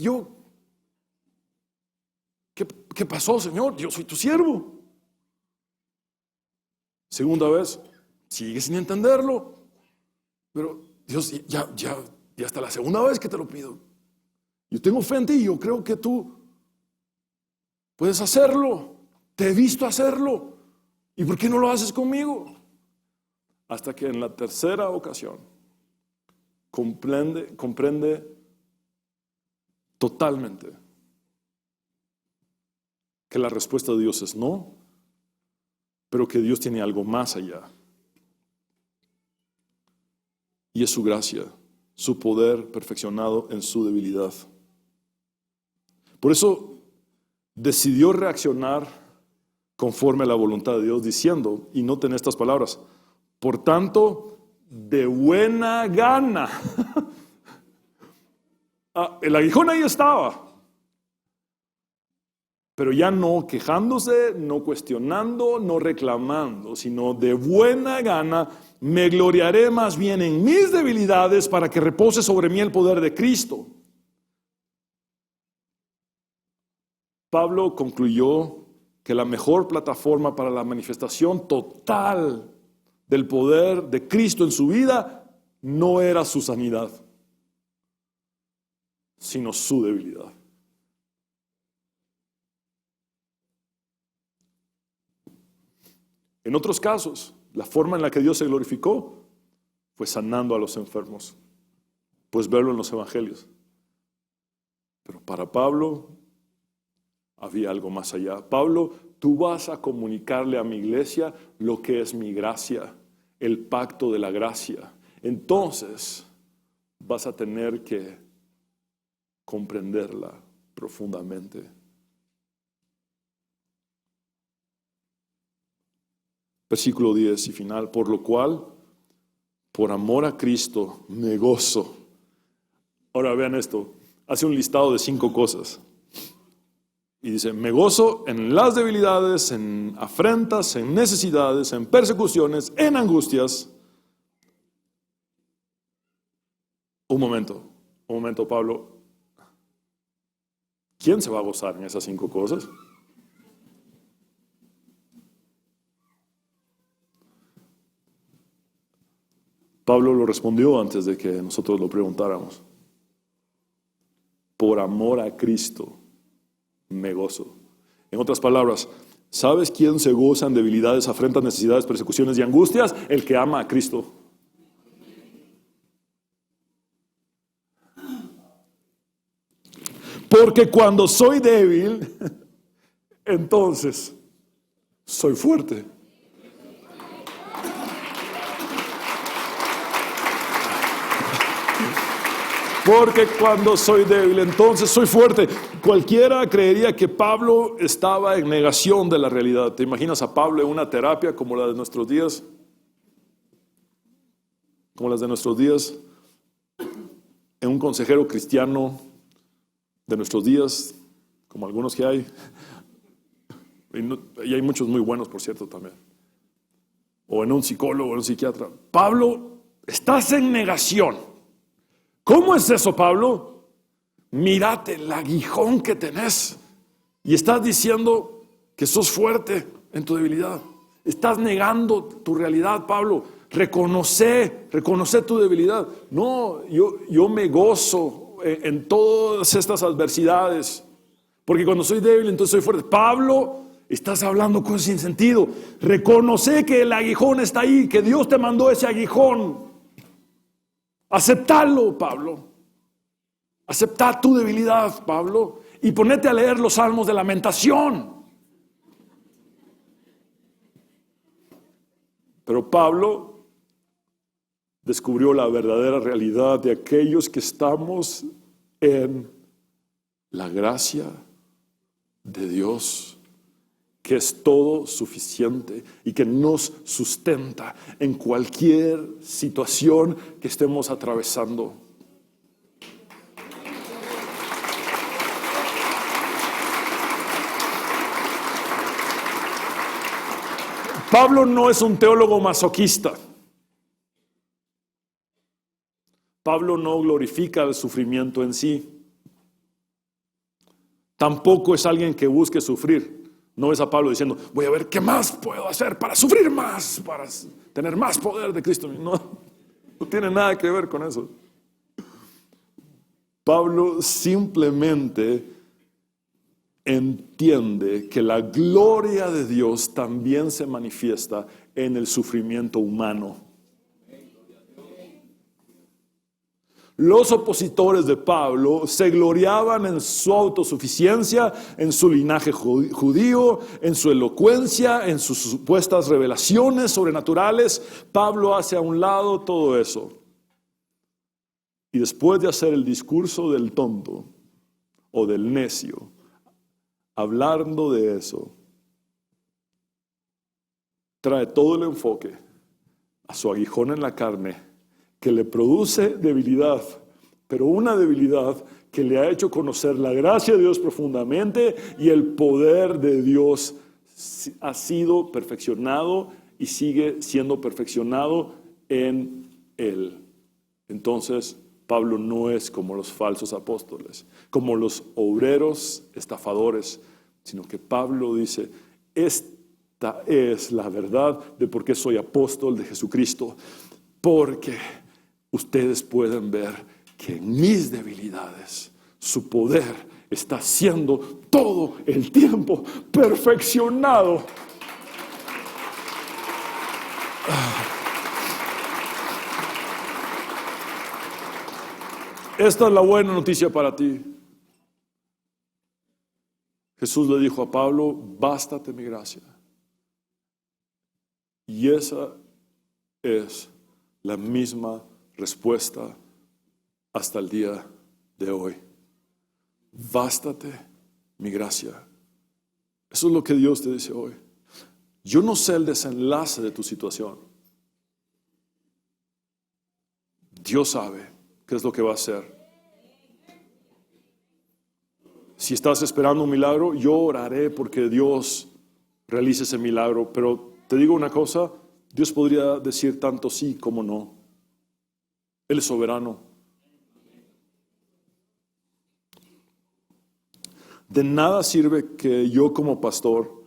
[SPEAKER 1] ¿qué pasó, Señor? Yo soy tu siervo. Segunda vez, sigue sin entenderlo. Pero Dios, ya hasta la segunda vez que te lo pido. Yo tengo fe en ti, yo creo que tú puedes hacerlo. Te he visto hacerlo. ¿Y por qué no lo haces conmigo? Hasta que en la tercera ocasión comprende totalmente que la respuesta de Dios es no, pero que Dios tiene algo más allá. Y es su gracia, su poder perfeccionado en su debilidad. Por eso decidió reaccionar conforme a la voluntad de Dios, diciendo, y noten estas palabras, por tanto, de buena gana. El aguijón ahí estaba, pero ya no quejándose, no cuestionando, no reclamando, sino de buena gana me gloriaré más bien en mis debilidades para que repose sobre mí el poder de Cristo. Pablo concluyó que la mejor plataforma para la manifestación total del poder de Cristo en su vida no era su sanidad, sino su debilidad. En otros casos, la forma en la que Dios se glorificó fue sanando a los enfermos. Puedes verlo en los evangelios. Pero para Pablo había algo más allá. Pablo, tú vas a comunicarle a mi iglesia lo que es mi gracia, el pacto de la gracia. Entonces vas a tener que comprenderla profundamente. Versículo 10 y final, por lo cual, por amor a Cristo, me gozo. Ahora vean esto, hace un listado de 5 cosas. Y dice, me gozo en las debilidades, en afrentas, en necesidades, en persecuciones, en angustias. Un momento, Pablo. ¿Quién se va a gozar en esas 5 cosas? Pablo lo respondió antes de que nosotros lo preguntáramos. Por amor a Cristo me gozo. En otras palabras, ¿sabes quién se goza en debilidades, afrentas, necesidades, persecuciones y angustias? El que ama a Cristo. Porque cuando soy débil, entonces soy fuerte. Porque cuando soy débil, entonces soy fuerte. Cualquiera creería que Pablo estaba en negación de la realidad. ¿Te imaginas a Pablo en una terapia como la de nuestros días? Como las de nuestros días. En un consejero cristiano de nuestros días, como algunos que hay. Y hay muchos muy buenos, por cierto, también. O en un psicólogo, o en un psiquiatra. Pablo, estás en negación. ¿Cómo es eso, Pablo? Mírate el aguijón que tenés y estás diciendo que sos fuerte. en tu debilidad. Estás negando tu realidad, Pablo. Reconoce tu debilidad. No, yo me gozo en todas estas adversidades. Porque cuando soy débil, entonces soy fuerte. Pablo, estás hablando cosas sin sentido. Reconoce que el aguijón está ahí, que Dios te mandó ese aguijón. Aceptalo, Pablo. Acepta tu debilidad, Pablo. Y ponete a leer los salmos de lamentación. Pero Pablo descubrió la verdadera realidad de aquellos que estamos en la gracia de Dios, que es todo suficiente y que nos sustenta en cualquier situación que estemos atravesando. Pablo no es un teólogo masoquista. Pablo no glorifica el sufrimiento en sí. Tampoco es alguien que busque sufrir. No es a Pablo diciendo, voy a ver qué más puedo hacer para sufrir más, para tener más poder de Cristo. No tiene nada que ver con eso. Pablo simplemente entiende que la gloria de Dios también se manifiesta en el sufrimiento humano. Los opositores de Pablo se gloriaban en su autosuficiencia, en su linaje judío, en su elocuencia, en sus supuestas revelaciones sobrenaturales. Pablo hace a un lado todo eso. Y después de hacer el discurso del tonto o del necio, hablando de eso, trae todo el enfoque a su aguijón en la carne, que le produce debilidad, pero una debilidad que le ha hecho conocer la gracia de Dios profundamente y el poder de Dios ha sido perfeccionado y sigue siendo perfeccionado en él. Entonces, Pablo no es como los falsos apóstoles, como los obreros estafadores, sino que Pablo dice, esta es la verdad de por qué soy apóstol de Jesucristo, porque ustedes pueden ver que en mis debilidades su poder está siendo todo el tiempo perfeccionado. Esta es la buena noticia para ti. Jesús le dijo a Pablo, bástate mi gracia. Y esa es la misma respuesta hasta el día de hoy. Bástate mi gracia. Eso es lo que Dios te dice hoy. Yo no sé el desenlace de tu situación. Dios sabe qué es lo que va a hacer. Si estás esperando un milagro, yo oraré porque Dios realice ese milagro. Pero te digo una cosa, Dios podría decir tanto sí como no. Él es soberano. De nada sirve que yo como pastor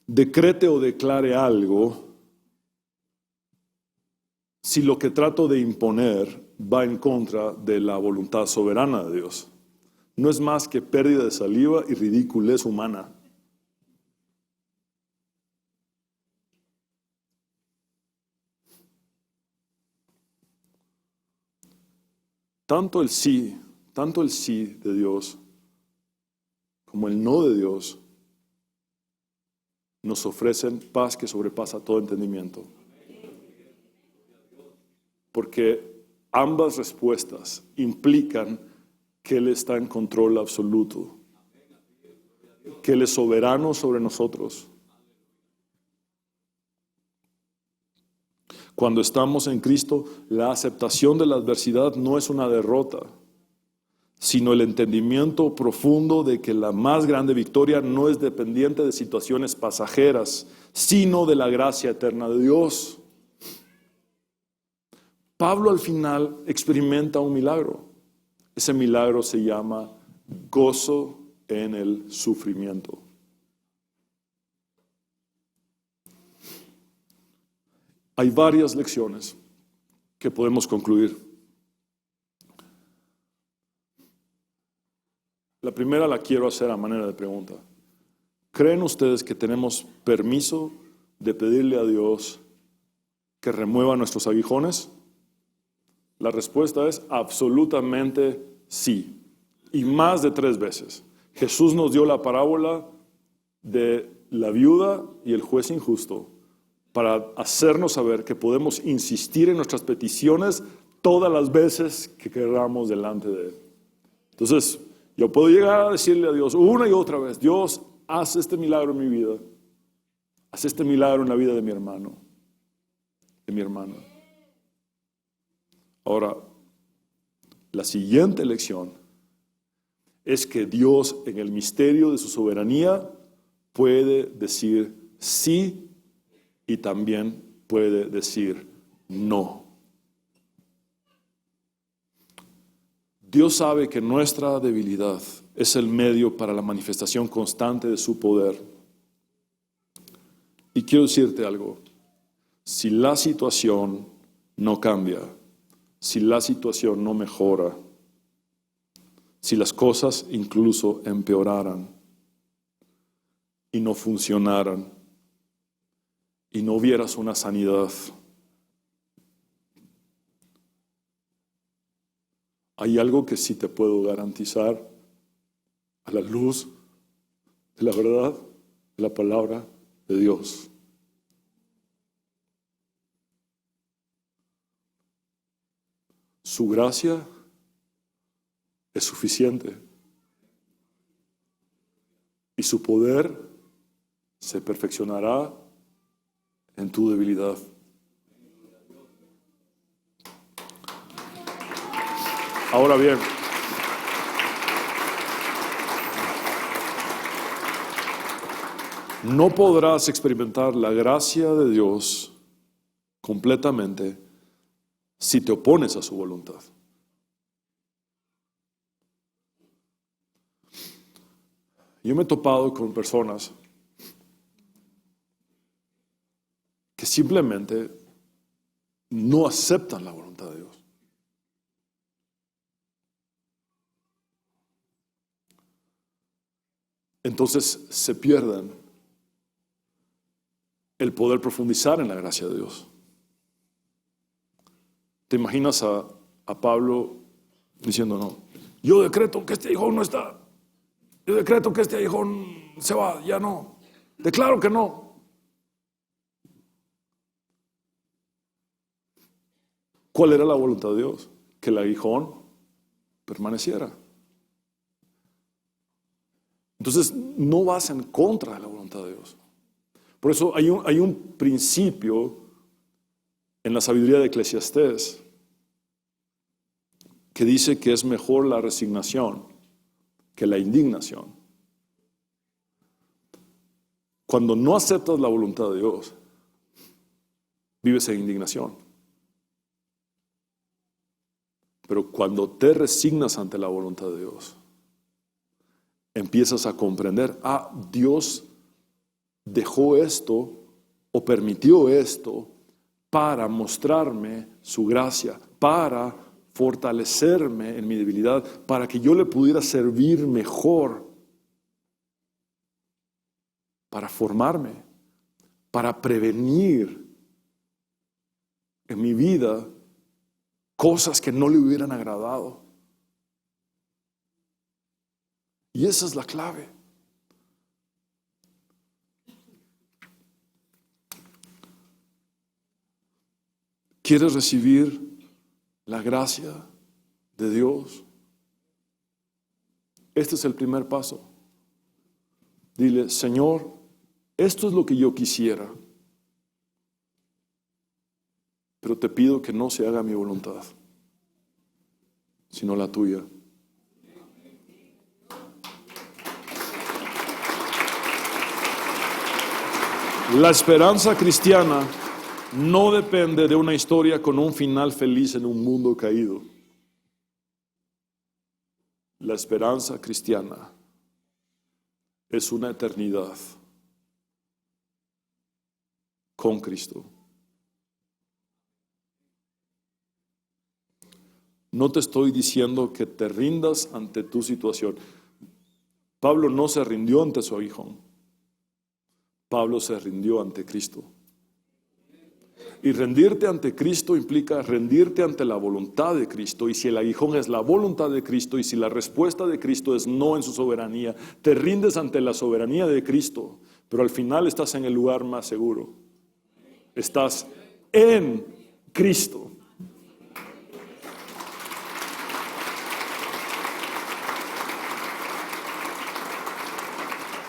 [SPEAKER 1] decrete o declare algo si lo que trato de imponer va en contra de la voluntad soberana de Dios. No es más que pérdida de saliva y ridiculez humana. Tanto el sí de Dios como el no de Dios nos ofrecen paz que sobrepasa todo entendimiento. Porque ambas respuestas implican que Él está en control absoluto, que Él es soberano sobre nosotros. Cuando estamos en Cristo, la aceptación de la adversidad no es una derrota, sino el entendimiento profundo de que la más grande victoria no es dependiente de situaciones pasajeras, sino de la gracia eterna de Dios. Pablo al final experimenta un milagro. Ese milagro se llama gozo en el sufrimiento. hay varias lecciones que podemos concluir. La primera la quiero hacer a manera de pregunta. ¿Creen ustedes que tenemos permiso de pedirle a Dios que remueva nuestros aguijones? La respuesta es absolutamente sí. Y más de 3 veces. Jesús nos dio la parábola de la viuda y el juez injusto para hacernos saber que podemos insistir en nuestras peticiones todas las veces que queramos delante de Él. Entonces, yo puedo llegar a decirle a Dios una y otra vez: Dios, haz este milagro en mi vida. Haz este milagro en la vida de mi hermano, de mi hermana. Ahora, la siguiente lección es que Dios, en el misterio de su soberanía, puede decir sí y también puede decir no. Dios sabe que nuestra debilidad es el medio para la manifestación constante de su poder. Y quiero decirte algo: si la situación no cambia, si la situación no mejora, si las cosas incluso empeoraran y no funcionaran y no vieras una sanidad, hay algo que sí te puedo garantizar a la luz de la verdad de la palabra de Dios. Su gracia es suficiente y su poder se perfeccionará en tu debilidad. Ahora bien, no podrás experimentar la gracia de Dios completamente si te opones a su voluntad. Yo me he topado con personas que simplemente no aceptan la voluntad de Dios. Entonces se pierden el poder profundizar en la gracia de Dios. ¿Te imaginas a Pablo diciendo: no, yo decreto que este aguijón no está, yo decreto que este aguijón se va, ya no, declaro que no? ¿Cuál era la voluntad de Dios? Que el aguijón permaneciera. Entonces no vas en contra de la voluntad de Dios. Por eso hay un principio en la sabiduría de Eclesiastés que dice que es mejor la resignación que la indignación. Cuando no aceptas la voluntad de Dios, vives en indignación. Pero cuando te resignas ante la voluntad de Dios, empiezas a comprender: Dios dejó esto o permitió esto para mostrarme su gracia, para fortalecerme en mi debilidad, para que yo le pudiera servir mejor, para formarme, para prevenir en mi vida cosas que no le hubieran agradado. Y esa es la clave. ¿Quieres recibir la gracia de Dios? Este es el primer paso. Dile: Señor, esto es lo que yo quisiera, pero te pido que no se haga mi voluntad, sino la tuya. La esperanza cristiana no depende de una historia con un final feliz en un mundo caído. La esperanza cristiana es una eternidad con Cristo No te estoy diciendo que te rindas ante tu situación. Pablo no se rindió ante su aguijón. Pablo se rindió ante Cristo. Y rendirte ante Cristo implica rendirte ante la voluntad de Cristo. Y si el aguijón es la voluntad de Cristo, y si la respuesta de Cristo es no en su soberanía, te rindes ante la soberanía de Cristo, pero al final estás en el lugar más seguro. Estás en Cristo.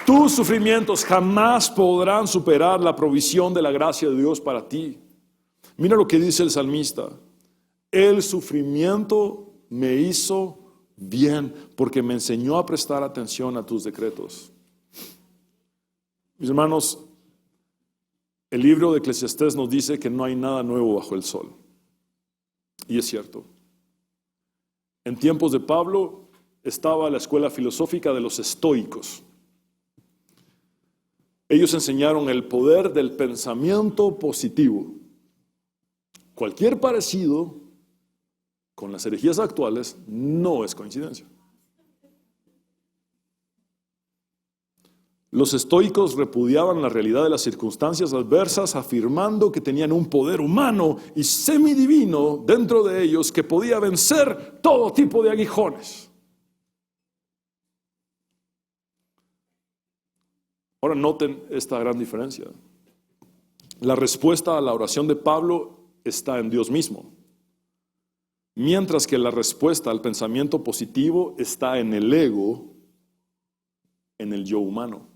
[SPEAKER 1] Tus sufrimientos jamás podrán superar la provisión de la gracia de Dios para ti. Mira lo que dice el salmista: el sufrimiento me hizo bien porque me enseñó a prestar atención a tus decretos. Mis hermanos, el libro de Eclesiastés nos dice que no hay nada nuevo bajo el sol. Y es cierto. En tiempos de Pablo estaba la escuela filosófica de los estoicos. Ellos enseñaron el poder del pensamiento positivo. Cualquier parecido con las herejías actuales no es coincidencia. Los estoicos repudiaban la realidad de las circunstancias adversas, afirmando que tenían un poder humano y semidivino dentro de ellos que podía vencer todo tipo de aguijones. Ahora noten esta gran diferencia. La respuesta a la oración de Pablo está en Dios mismo, mientras que la respuesta al pensamiento positivo está en el ego, en el yo humano.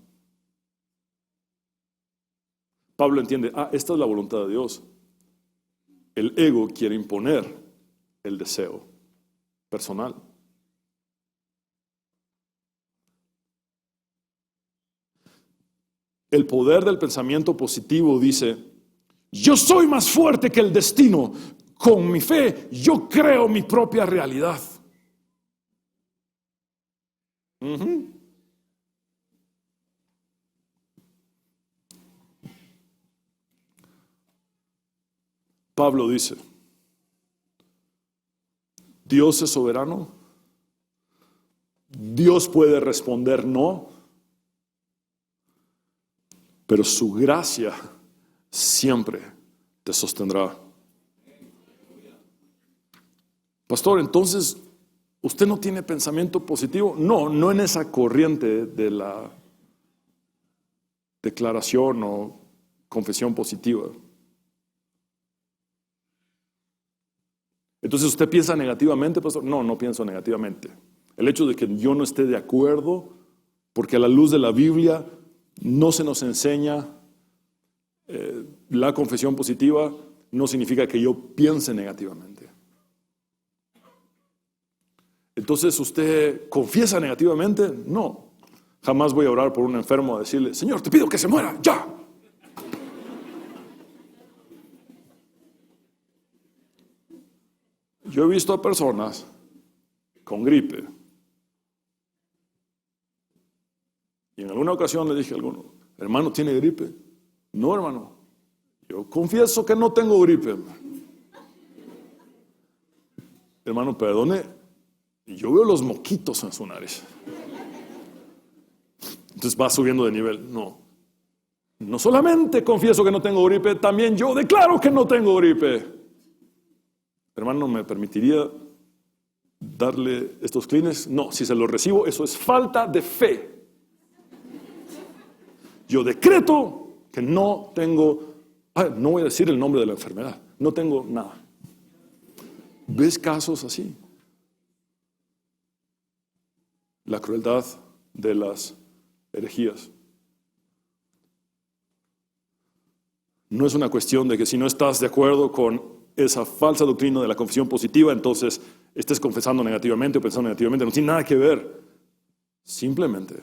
[SPEAKER 1] Pablo entiende, esta es la voluntad de Dios. El ego quiere imponer el deseo personal. El poder del pensamiento positivo dice: yo soy más fuerte que el destino. Con mi fe, yo creo mi propia realidad. Pablo dice: Dios es soberano. Dios puede responder no. Pero su gracia siempre te sostendrá. Pastor, entonces, ¿usted no tiene pensamiento positivo? No en esa corriente de la declaración o confesión positiva. Entonces, ¿usted piensa negativamente, pastor? No pienso negativamente. El hecho de que yo no esté de acuerdo, porque a la luz de la Biblia no se nos enseña la confesión positiva, no significa que yo piense negativamente. Entonces, ¿usted confiesa negativamente? No. Jamás voy a orar por un enfermo a decirle: Señor, te pido que se muera, ya. Yo he visto a personas con gripe. Y en alguna ocasión le dije a alguno: hermano, ¿tiene gripe? No, hermano, yo confieso que no tengo gripe. Hermano, perdone, yo veo los moquitos en su nariz. Entonces va subiendo de nivel. No solamente confieso que no tengo gripe, también yo declaro que no tengo gripe. Hermano, ¿me permitiría darle estos clines? No, si se los recibo, eso es falta de fe. Yo decreto que no tengo, no voy a decir el nombre de la enfermedad, no tengo nada. ¿Ves casos así? La crueldad de las herejías. No es una cuestión de que si no estás de acuerdo con esa falsa doctrina de la confesión positiva, entonces estés confesando negativamente o pensando negativamente. No tiene nada que ver. Simplemente,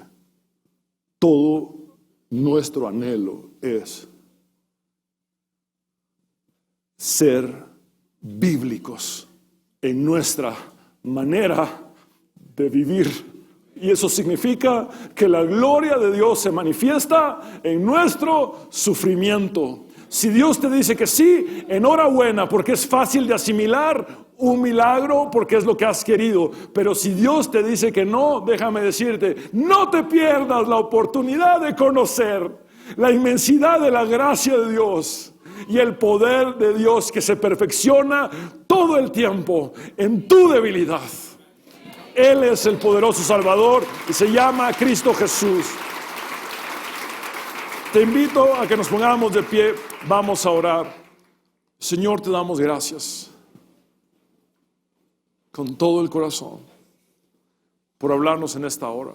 [SPEAKER 1] todo nuestro anhelo es ser bíblicos en nuestra manera de vivir. Y eso significa que la gloria de Dios se manifiesta en nuestro sufrimiento. Si Dios te dice que sí, enhorabuena, porque es fácil de asimilar un milagro porque es lo que has querido. Pero si Dios te dice que no, déjame decirte, no te pierdas la oportunidad de conocer la inmensidad de la gracia de Dios y el poder de Dios que se perfecciona todo el tiempo en tu debilidad. Él es el poderoso Salvador y se llama Cristo Jesús. Te invito a que nos pongamos de pie, vamos a orar. Señor, te damos gracias con todo el corazón por hablarnos en esta hora.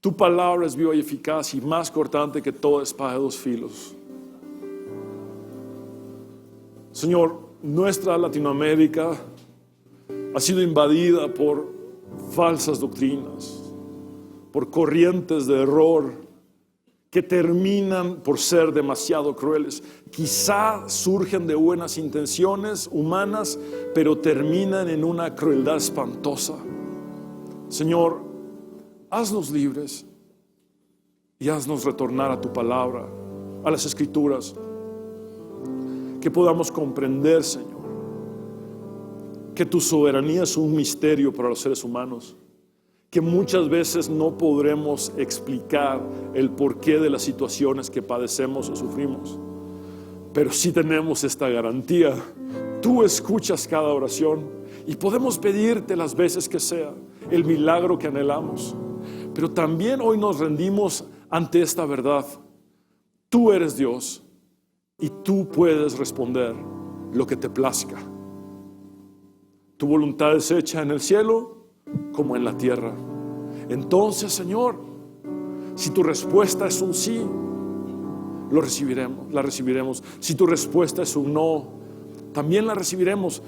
[SPEAKER 1] Tu palabra es viva y eficaz y más cortante que toda espada de dos filos. Señor, nuestra Latinoamérica ha sido invadida por falsas doctrinas, por corrientes de error que terminan por ser demasiado crueles. Quizá surgen de buenas intenciones humanas, pero terminan en una crueldad espantosa. Señor, haznos libres y haznos retornar a tu palabra, a las Escrituras, que podamos comprender, Señor, que tu soberanía es un misterio para los seres humanos, que muchas veces no podremos explicar el porqué de las situaciones que padecemos o sufrimos, pero sí tenemos esta garantía. Tú escuchas cada oración y podemos pedirte las veces que sea el milagro que anhelamos, pero también hoy nos rendimos ante esta verdad. Tú eres Dios y tú puedes responder lo que te plazca. Tu voluntad es hecha en el cielo como en la tierra. Entonces, Señor, si tu respuesta es un sí, la recibiremos. Si tu respuesta es un no, también la recibiremos,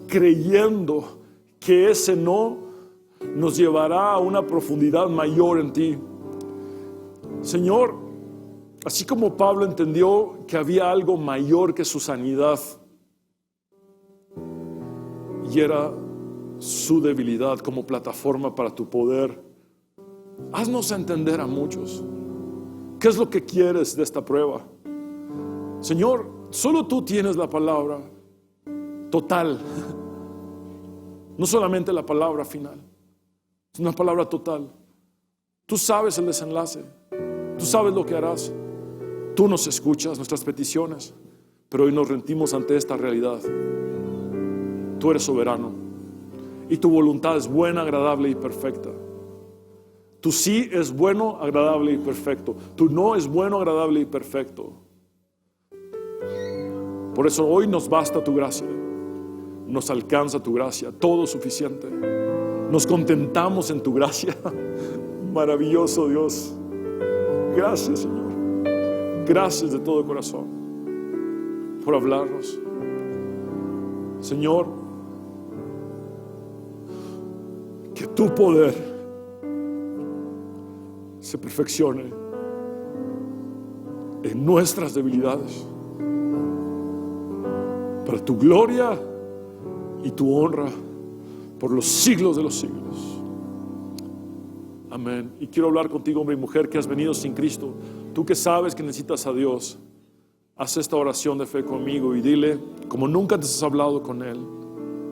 [SPEAKER 1] creyendo que ese no nos llevará a una profundidad mayor en ti. Señor, así como Pablo entendió que había algo mayor que su sanidad, y era su debilidad como plataforma para tu poder, haznos entender a muchos qué es lo que quieres de esta prueba. Señor, solo tú tienes la palabra total, no solamente la palabra final, es una palabra total. Tú sabes el desenlace, tú sabes lo que harás, tú nos escuchas nuestras peticiones, pero hoy nos rendimos ante esta realidad. Tú eres soberano y tu voluntad es buena, agradable y perfecta. Tu sí es bueno, agradable y perfecto. Tu no es bueno, agradable y perfecto. Por eso hoy nos basta tu gracia, nos alcanza tu gracia, todo suficiente. Nos contentamos en tu gracia. Maravilloso Dios. Gracias, Señor. Gracias de todo corazón por hablarnos. Señor, que tu poder se perfeccione en nuestras debilidades para tu gloria y tu honra por los siglos de los siglos. Amén. Y quiero hablar contigo, hombre y mujer, que has venido sin Cristo. Tú que sabes que necesitas a Dios, haz esta oración de fe conmigo y dile, como nunca te has hablado con Él,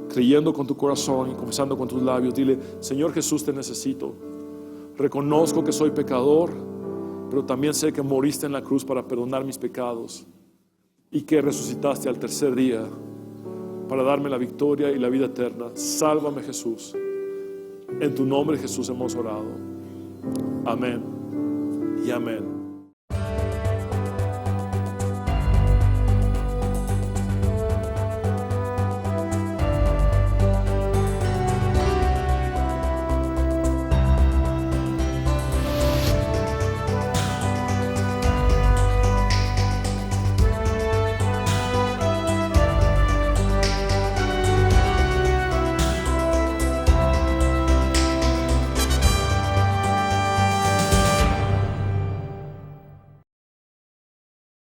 [SPEAKER 1] creyendo con tu corazón y confesando con tus labios, dile: Señor Jesús, te necesito. Reconozco que soy pecador, pero también sé que moriste en la cruz para perdonar mis pecados y que resucitaste al tercer día para darme la victoria y la vida eterna. Sálvame, Jesús. En tu nombre, Jesús, hemos orado. Amén y amén.